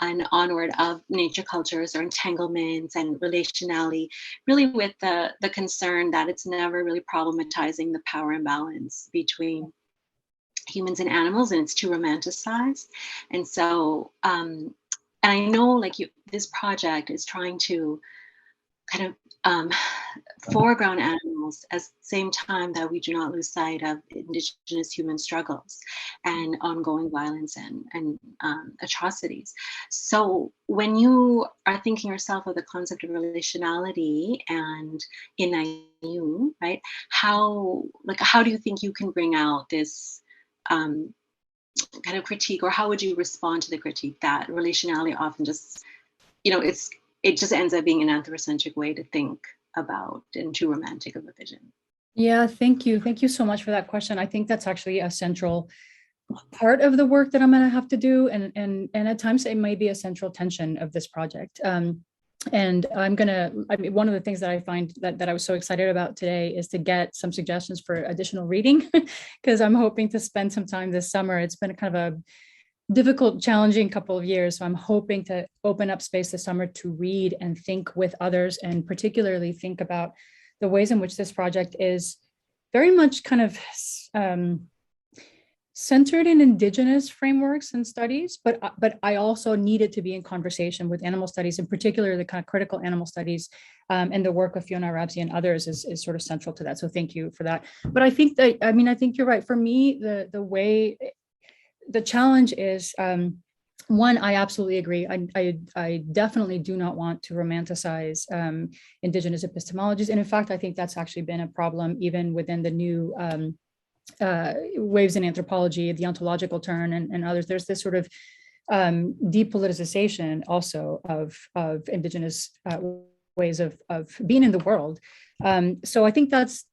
and onward of nature cultures or entanglements and relationality, really with the concern that it's never really problematizing the power imbalance between humans and animals, and it's too romanticized. And so and I know like this project is trying to kind of foreground animals at the same time that we do not lose sight of indigenous human struggles and ongoing violence and atrocities. So when you are thinking yourself of the concept of relationality and in IU, right, how do you think you can bring out this kind of critique, or how would you respond to the critique that relationality often just, it just ends up being an anthropocentric way to think about and too romantic of a vision? Yeah, thank you. Thank you so much for that question. I think that's actually a central part of the work that I'm going to have to do. And at times it may be a central tension of this project. And one of the things that I find that I was so excited about today is to get some suggestions for additional reading, because I'm hoping to spend some time this summer. It's been kind of a difficult, challenging couple of years. So I'm hoping to open up space this summer to read and think with others, and particularly think about the ways in which this project is very much kind of centered in indigenous frameworks and studies, but I also needed to be in conversation with animal studies, in particular the kind of critical animal studies, and the work of Fiona Rabsey and others is sort of central to that. So thank you for that. But I think you're right. For me, the challenge is, one, I absolutely agree. I definitely do not want to romanticize indigenous epistemologies. And in fact, I think that's actually been a problem even within the new waves in anthropology, the ontological turn, and others. There's this sort of depoliticization also of indigenous ways of being in the world. So I think that's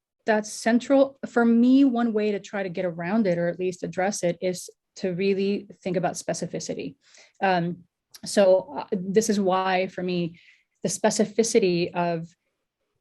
central. For me, one way to try to get around it, or at least address it, is to really think about specificity. So this is why, for me, the specificity of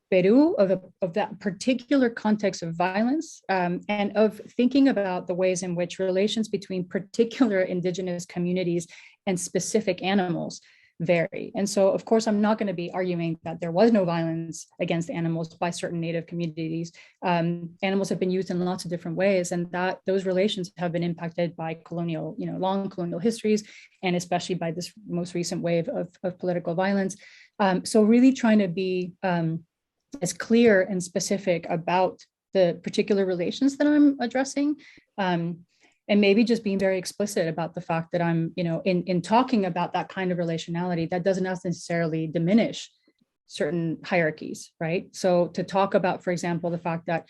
Peru, of that particular context of violence, and of thinking about the ways in which relations between particular indigenous communities and specific animals vary. And so, of course, I'm not going to be arguing that there was no violence against animals by certain native communities. Animals have been used in lots of different ways, and that those relations have been impacted by colonial, long colonial histories, and especially by this most recent wave of political violence. So really trying to be as clear and specific about the particular relations that I'm addressing, and maybe just being very explicit about the fact that I'm, in talking about that kind of relationality, that doesn't necessarily diminish certain hierarchies, right? So to talk about, for example, the fact that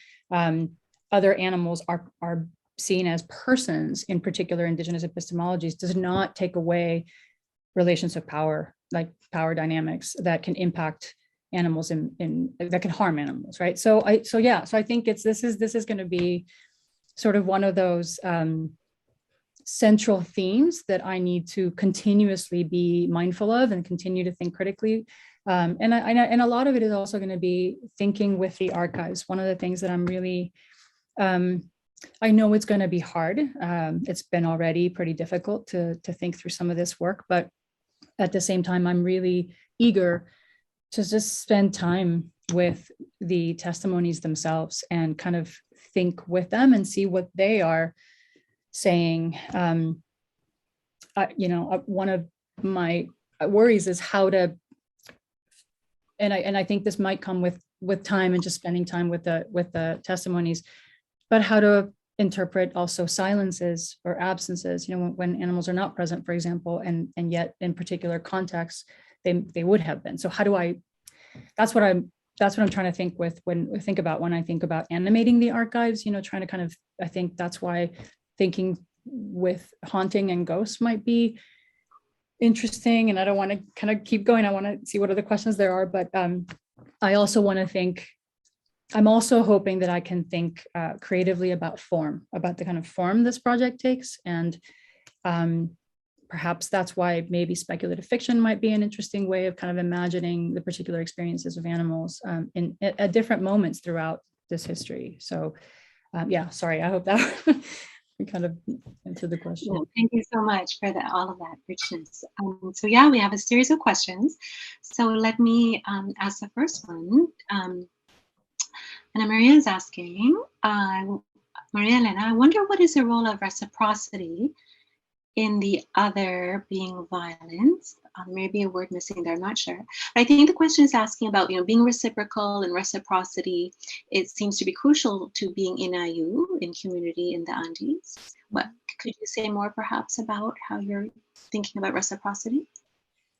other animals are seen as persons in particular indigenous epistemologies does not take away relations of power, like power dynamics that can impact animals in that can harm animals, right? So I think this is going to be sort of one of those central themes that I need to continuously be mindful of and continue to think critically. And a lot of it is also going to be thinking with the archives. One of the things that I'm really, I know it's going to be hard. It's been already pretty difficult to think through some of this work, but at the same time, I'm really eager to just spend time with the testimonies themselves and kind of think with them and see what they are saying. One of my worries is how to, and I think this might come with time and just spending time with the testimonies, but how to interpret also silences or absences, when animals are not present, for example, and yet in particular contexts, they would have been. So how do I, that's what I'm trying to think with when I think about animating the archives, trying to kind of, I think that's why thinking with haunting and ghosts might be interesting. And I don't want to kind of keep going. I want to see what other questions there are, but I also want to think, I'm also hoping that I can think creatively about form, about the kind of form this project takes. And perhaps that's why maybe speculative fiction might be an interesting way of kind of imagining the particular experiences of animals at different moments throughout this history. So sorry, I hope that we kind of answered the question. No, thank you so much for all of that richness. So yeah, we have a series of questions. So let me ask the first one. And Maria is asking, Maria Elena, I wonder what is the role of reciprocity in the other being violence. Maybe a word missing there, I'm not sure. But I think the question is asking about, being reciprocal and reciprocity. It seems to be crucial to being in IU, in community in the Andes. What could you say more perhaps about how you're thinking about reciprocity?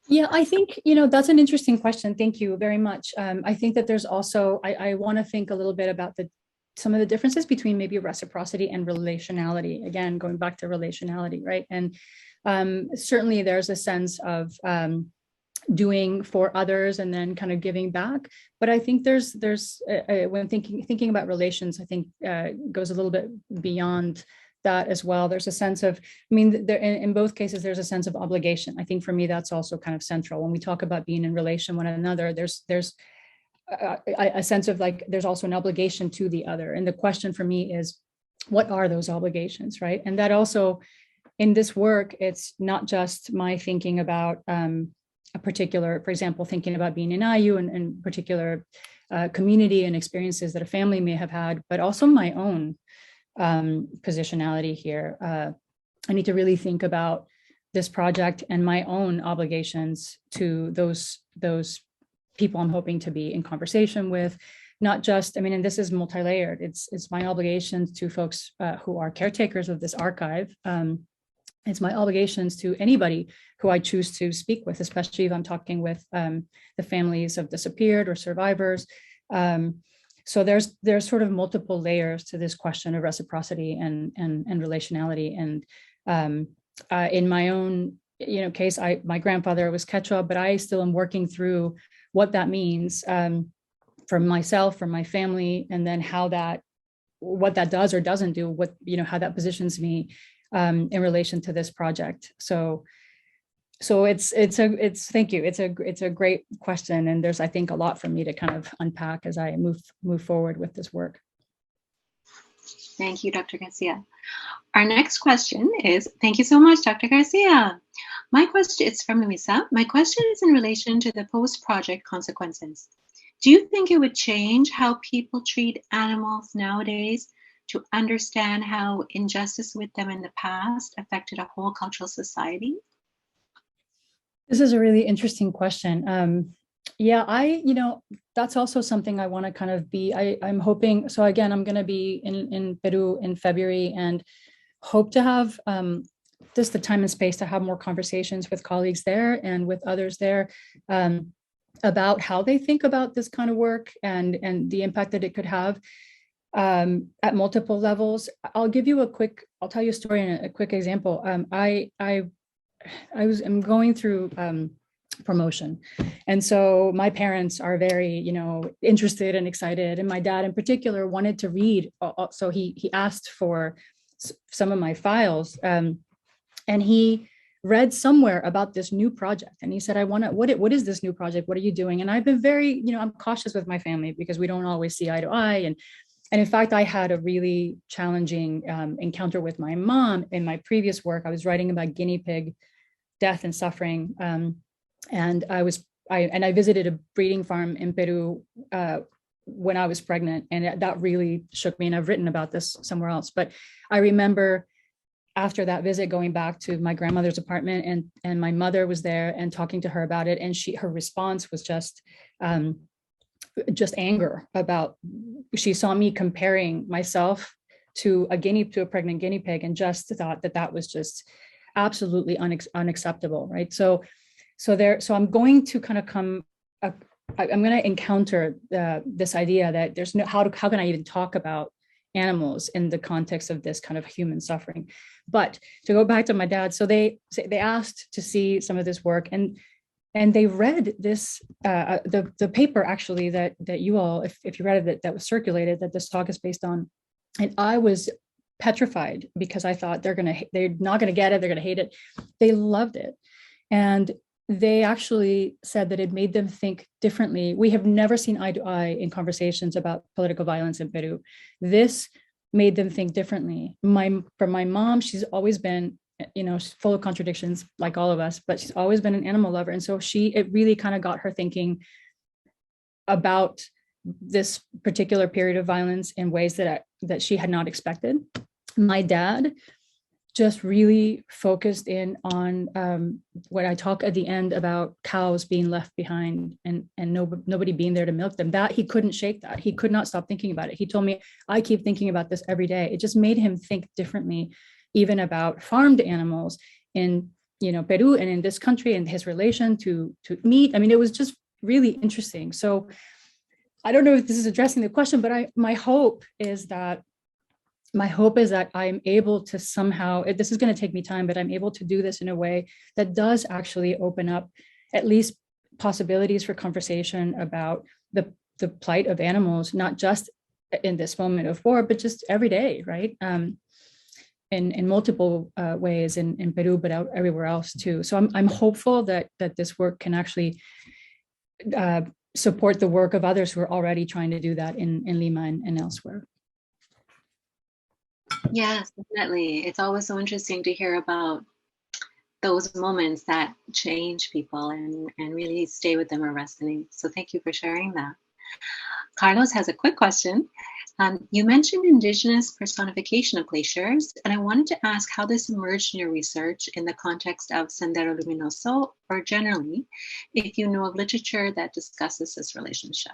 Yeah, I think, that's an interesting question. Thank you very much. I think that there's also, I want to think a little bit about some of the differences between maybe reciprocity and relationality. Again, going back to relationality, right? And certainly there's a sense of doing for others and then kind of giving back. But I think there's when thinking about relations, I think goes a little bit beyond that as well. There's a sense of, in both cases, there's a sense of obligation. I think for me, that's also kind of central. When we talk about being in relation with one another, there's a sense of like, there's also an obligation to the other. And the question for me is, what are those obligations, right? And that also, in this work, it's not just my thinking about a particular, for example, thinking about being in IU and particular community and experiences that a family may have had, but also my own positionality here. I need to really think about this project and my own obligations to those people I'm hoping to be in conversation with, not just, and this is multi-layered. It's my obligations to folks who are caretakers of this archive. It's my obligations to anybody who I choose to speak with, especially if I'm talking with the families of disappeared or survivors. So there's sort of multiple layers to this question of reciprocity and relationality. And in my own case, my grandfather was Quechua, but I still am working through what that means for myself, for my family, and then what that does or doesn't do, how that positions me in relation to this project. So thank you. It's a great question. And there's, I think, a lot for me to kind of unpack as I move forward with this work. Thank you, Dr. Garcia. Our next question is, thank you so much, Dr. Garcia. My question is from Luisa. My question is in relation to the post-project consequences. Do you think it would change how people treat animals nowadays to understand how injustice with them in the past affected a whole cultural society? This is a really interesting question. That's also something I want to kind of be, I'm hoping, so again, I'm going to be in Peru in February and hope to have just the time and space to have more conversations with colleagues there and with others there about how they think about this kind of work and the impact that it could have at multiple levels. I'll tell you a story and a quick example. I'm going through promotion. And so my parents are very, interested and excited. And my dad in particular wanted to read. So he asked for some of my files and he read somewhere about this new project. And he said, what is this new project? What are you doing? And I've been very, I'm cautious with my family because we don't always see eye to eye. And in fact, I had a really challenging encounter with my mom in my previous work. I was writing about guinea pig death and suffering. And I visited a breeding farm in Peru when I was pregnant, and that really shook me. And I've written about this somewhere else, but I remember after that visit going back to my grandmother's apartment and my mother was there and talking to her about it. And her response was just anger about, she saw me comparing myself to a pregnant guinea pig and just thought that was just absolutely unacceptable, right? So I'm going to kind of I'm going to encounter this idea that there's no, how can I even talk about animals in the context of this kind of human suffering? But to go back to my dad, so they asked to see some of this work and they read this, the paper actually that you all, if you read it, that was circulated, that this talk is based on. And I was petrified because I thought they're not going to get it. They're going to hate it. They loved it. And they actually said that it made them think differently. We have never seen eye to eye in conversations about political violence in Peru. This made them think differently. For my mom, she's always been, she's full of contradictions like all of us, but she's always been an animal lover. And so it really kind of got her thinking about this particular period of violence in ways that she had not expected. My dad just really focused in on what I talk at the end about cows being left behind and nobody being there to milk them. That he couldn't shake that. He could not stop thinking about it. He told me, I keep thinking about this every day. It just made him think differently, even about farmed animals in Peru and in this country, and his relation to meat. I mean, it was just really interesting. So I don't know if this is addressing the question, but my hope is that I'm able to somehow, this is going to take me time, but I'm able to do this in a way that does actually open up at least possibilities for conversation about the plight of animals, not just in this moment of war, but just every day, right? In multiple ways in Peru, but everywhere else too. So I'm hopeful that this work can actually support the work of others who are already trying to do that in Lima and elsewhere. Yes, definitely. It's always so interesting to hear about those moments that change people and really stay with them or resonate. So thank you for sharing that. Carlos has a quick question. You mentioned indigenous personification of glaciers, and I wanted to ask how this emerged in your research in the context of Sendero Luminoso, or generally, if you know of literature that discusses this relationship.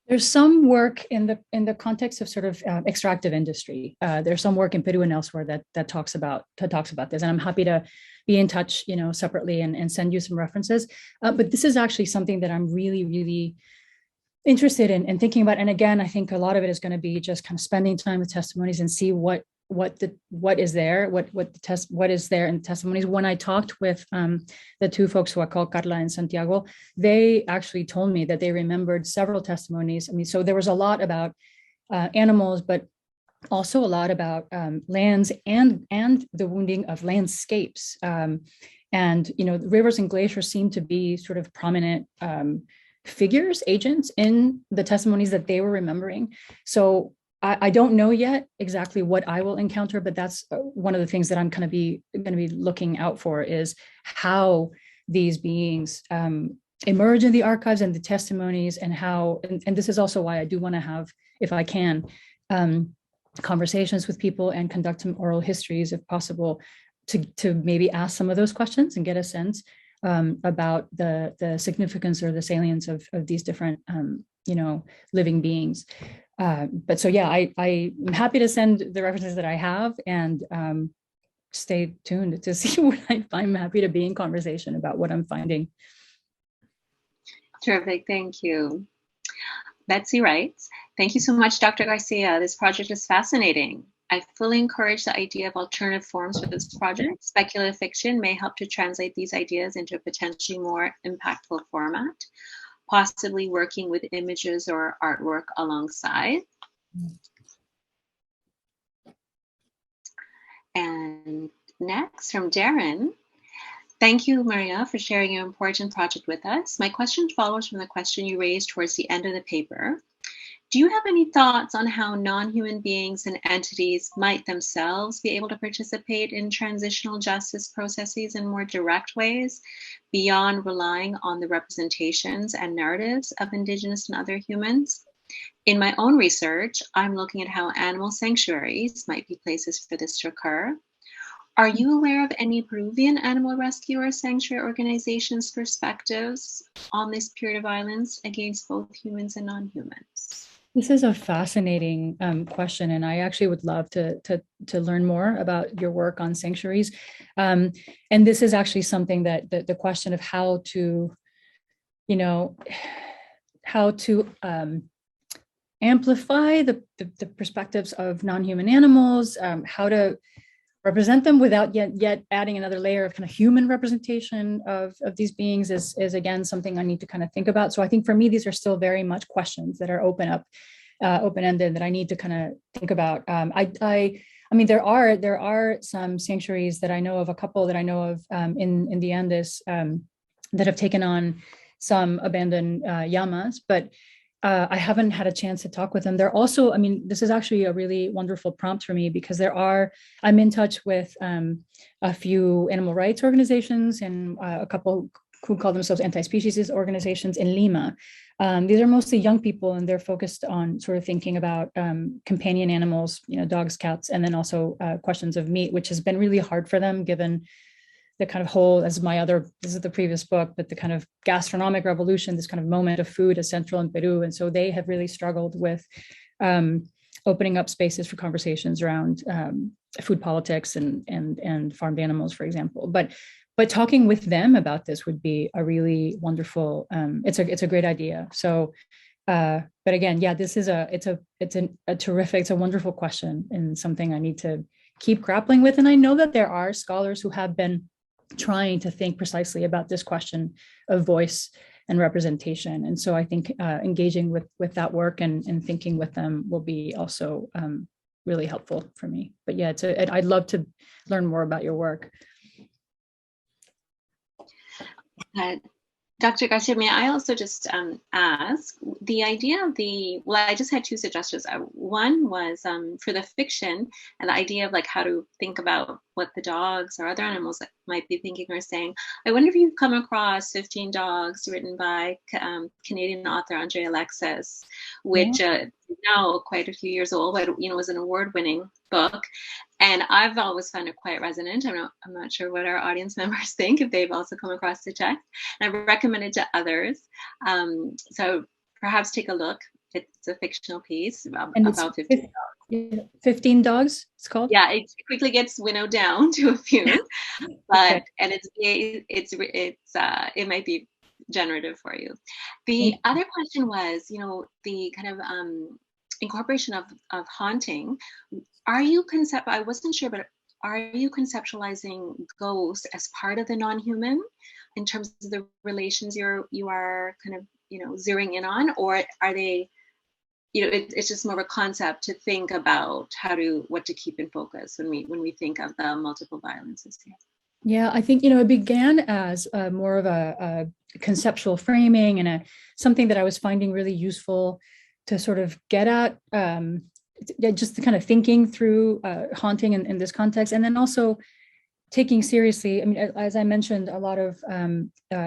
There's some work in the context of sort of extractive industry. There's some work in Peru and elsewhere that talks about this, and I'm happy to be in touch, separately and send you some references. But this is actually something that I'm really, really interested in thinking about. And again, I think a lot of it is going to be just kind of spending time with testimonies and see what is there in the testimonies. When I talked with the two folks who I call Carla and Santiago, they actually told me that they remembered several testimonies. I mean, so there was a lot about animals, but also a lot about lands and the wounding of landscapes. And rivers and glaciers seem to be sort of prominent figures, agents in the testimonies that they were remembering. So I don't know yet exactly what I will encounter, but that's one of the things that I'm going to be looking out for, is how these beings emerge in the archives and the testimonies, and how, and this is also why I do want to have, if I can, conversations with people and conduct some oral histories if possible, to maybe ask some of those questions and get a sense about the significance or the salience of these different living beings. But so yeah, I'm happy to send the references that I have, and stay tuned to see what I find. I'm happy to be in conversation about what I'm finding. Terrific, thank you. Betsy writes, thank you so much, Dr. Garcia. This project is fascinating. I fully encourage the idea of alternative forms for this project. Speculative fiction may help to translate these ideas into a potentially more impactful format, possibly working with images or artwork alongside. And next, from Darren, thank you, Maria, for sharing your important project with us. My question follows from the question you raised towards the end of the paper. Do you have any thoughts on how non-human beings and entities might themselves be able to participate in transitional justice processes in more direct ways, beyond relying on the representations and narratives of Indigenous and other humans? In my own research, I'm looking at how animal sanctuaries might be places for this to occur. Are you aware of any Peruvian animal rescue or sanctuary organizations' perspectives on this period of violence against both humans and non-humans? This is a fascinating question, and I actually would love to learn more about your work on sanctuaries. And this is actually something that the question of how to amplify the perspectives of non-human animals, how to represent them without yet adding another layer of kind of human representation of these beings is again something I need to kind of think about. So I think for me, these are still very much questions that are open-ended that I need to kind of think about. I mean, there are some sanctuaries that I know of, a couple that I know of in the Andes that have taken on some abandoned llamas, but I haven't had a chance to talk with them. They're also, I mean, this is actually a really wonderful prompt for me, because I'm in touch with a few animal rights organizations and a couple who call themselves anti-speciesist organizations in Lima. These are mostly young people, and they're focused on sort of thinking about companion animals, dogs, cats, and then also questions of meat, which has been really hard for them given the kind of whole, this is the previous book, but the kind of gastronomic revolution, this kind of moment of food is central in Peru. And so they have really struggled with opening up spaces for conversations around food politics and farmed animals, for example. But talking with them about this would be a really wonderful, it's a great idea. So, but again, yeah, this is it's a wonderful question and something I need to keep grappling with. And I know that there are scholars who have been trying to think precisely about this question of voice and representation. And so I think engaging with that work and thinking with them will be also really helpful for me. But yeah, I'd love to learn more about your work. Dr. Garcia, may I also just ask, the idea of I just had two suggestions. One was for the fiction and the idea of like how to think about what the dogs or other animals might be thinking or saying. I wonder if you've come across 15 Dogs written by Canadian author Andre Alexis, which is now quite a few years old, but was an award-winning book. And I've always found it quite resonant. I'm not sure what our audience members think, if they've also come across the text. And I've recommended to others. So perhaps take a look. It's a fictional piece about 15 dogs. 15 Dogs, it's called? Yeah, it quickly gets winnowed down to a few, but okay. And it might be generative for you. The other question was, the kind of incorporation of haunting. I wasn't sure, but are you conceptualizing ghosts as part of the non-human in terms of the relations you are kind of zeroing in on, or are they it's just more of a concept to think about what to keep in focus when we think of the multiple violences here? Yeah, I think it began as more of a conceptual framing and something that I was finding really useful to sort of get at just the kind of thinking through haunting in this context, and then also taking seriously. I mean, as I mentioned, a lot of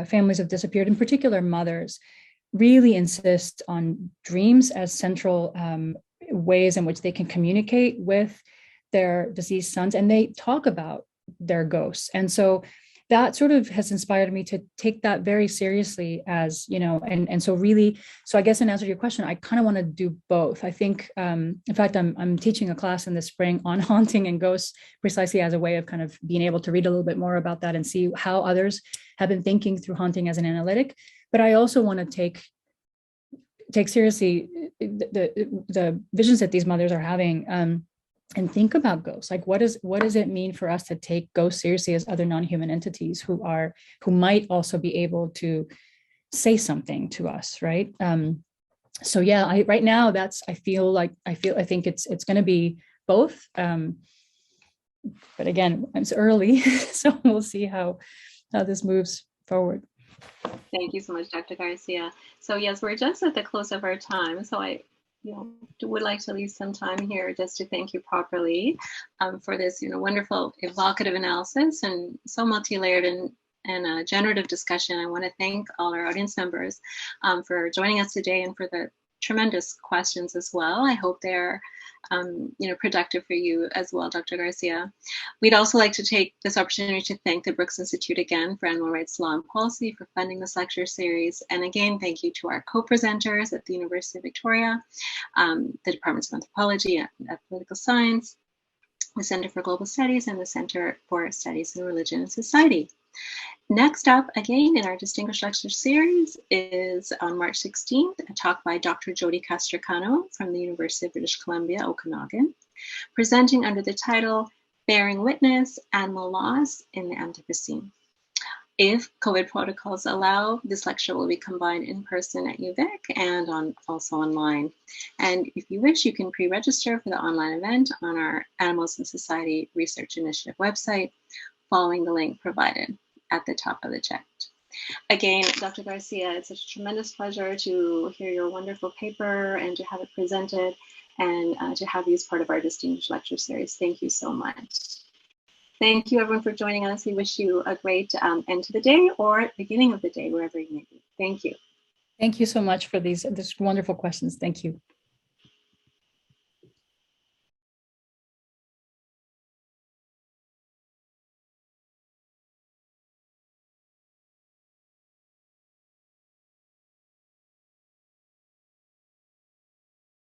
families have disappeared, in particular mothers, really insist on dreams as central ways in which they can communicate with their deceased sons, and they talk about their ghosts. And so that sort of has inspired me to take that very seriously as, and so really, so I guess in answer to your question, I kind of want to do both. I think, in fact, I'm teaching a class in the spring on haunting and ghosts precisely as a way of kind of being able to read a little bit more about that and see how others have been thinking through haunting as an analytic. But I also want to take seriously the visions that these mothers are having, and think about ghosts. Like, what does it mean for us to take ghosts seriously as other non-human entities who might also be able to say something to us, right? So yeah, right now I think it's going to be both. But again, it's early, so we'll see how this moves forward. Thank you so much, Dr. Garcia. So yes, we're just at the close of our time. So I would like to leave some time here just to thank you properly for this wonderful evocative analysis and so multi-layered and a generative discussion. I want to thank all our audience members for joining us today and for the tremendous questions as well. I hope they're productive for you as well, Dr. Garcia. We'd also like to take this opportunity to thank the Brooks Institute again for Animal Rights Law and Policy for funding this lecture series. And again, thank you to our co-presenters at the University of Victoria, the Departments of Anthropology and Political Science, the Center for Global Studies, and the Center for Studies in Religion and Society. Next up, again, in our Distinguished Lecture Series is on March 16th, a talk by Dr. Jody Castricano from the University of British Columbia, Okanagan, presenting under the title, Bearing Witness, Animal Loss in the Anthropocene. If COVID protocols allow, this lecture will be combined in person at UVic and also online. And if you wish, you can pre-register for the online event on our Animals and Society Research Initiative website, following the link provided at the top of the text. Again, Dr. Garcia, it's a tremendous pleasure to hear your wonderful paper and to have it presented and to have you as part of our Distinguished Lecture Series. Thank you so much. Thank you everyone for joining us. We wish you a great end to the day or beginning of the day, wherever you may be. Thank you. Thank you so much for these wonderful questions. Thank you.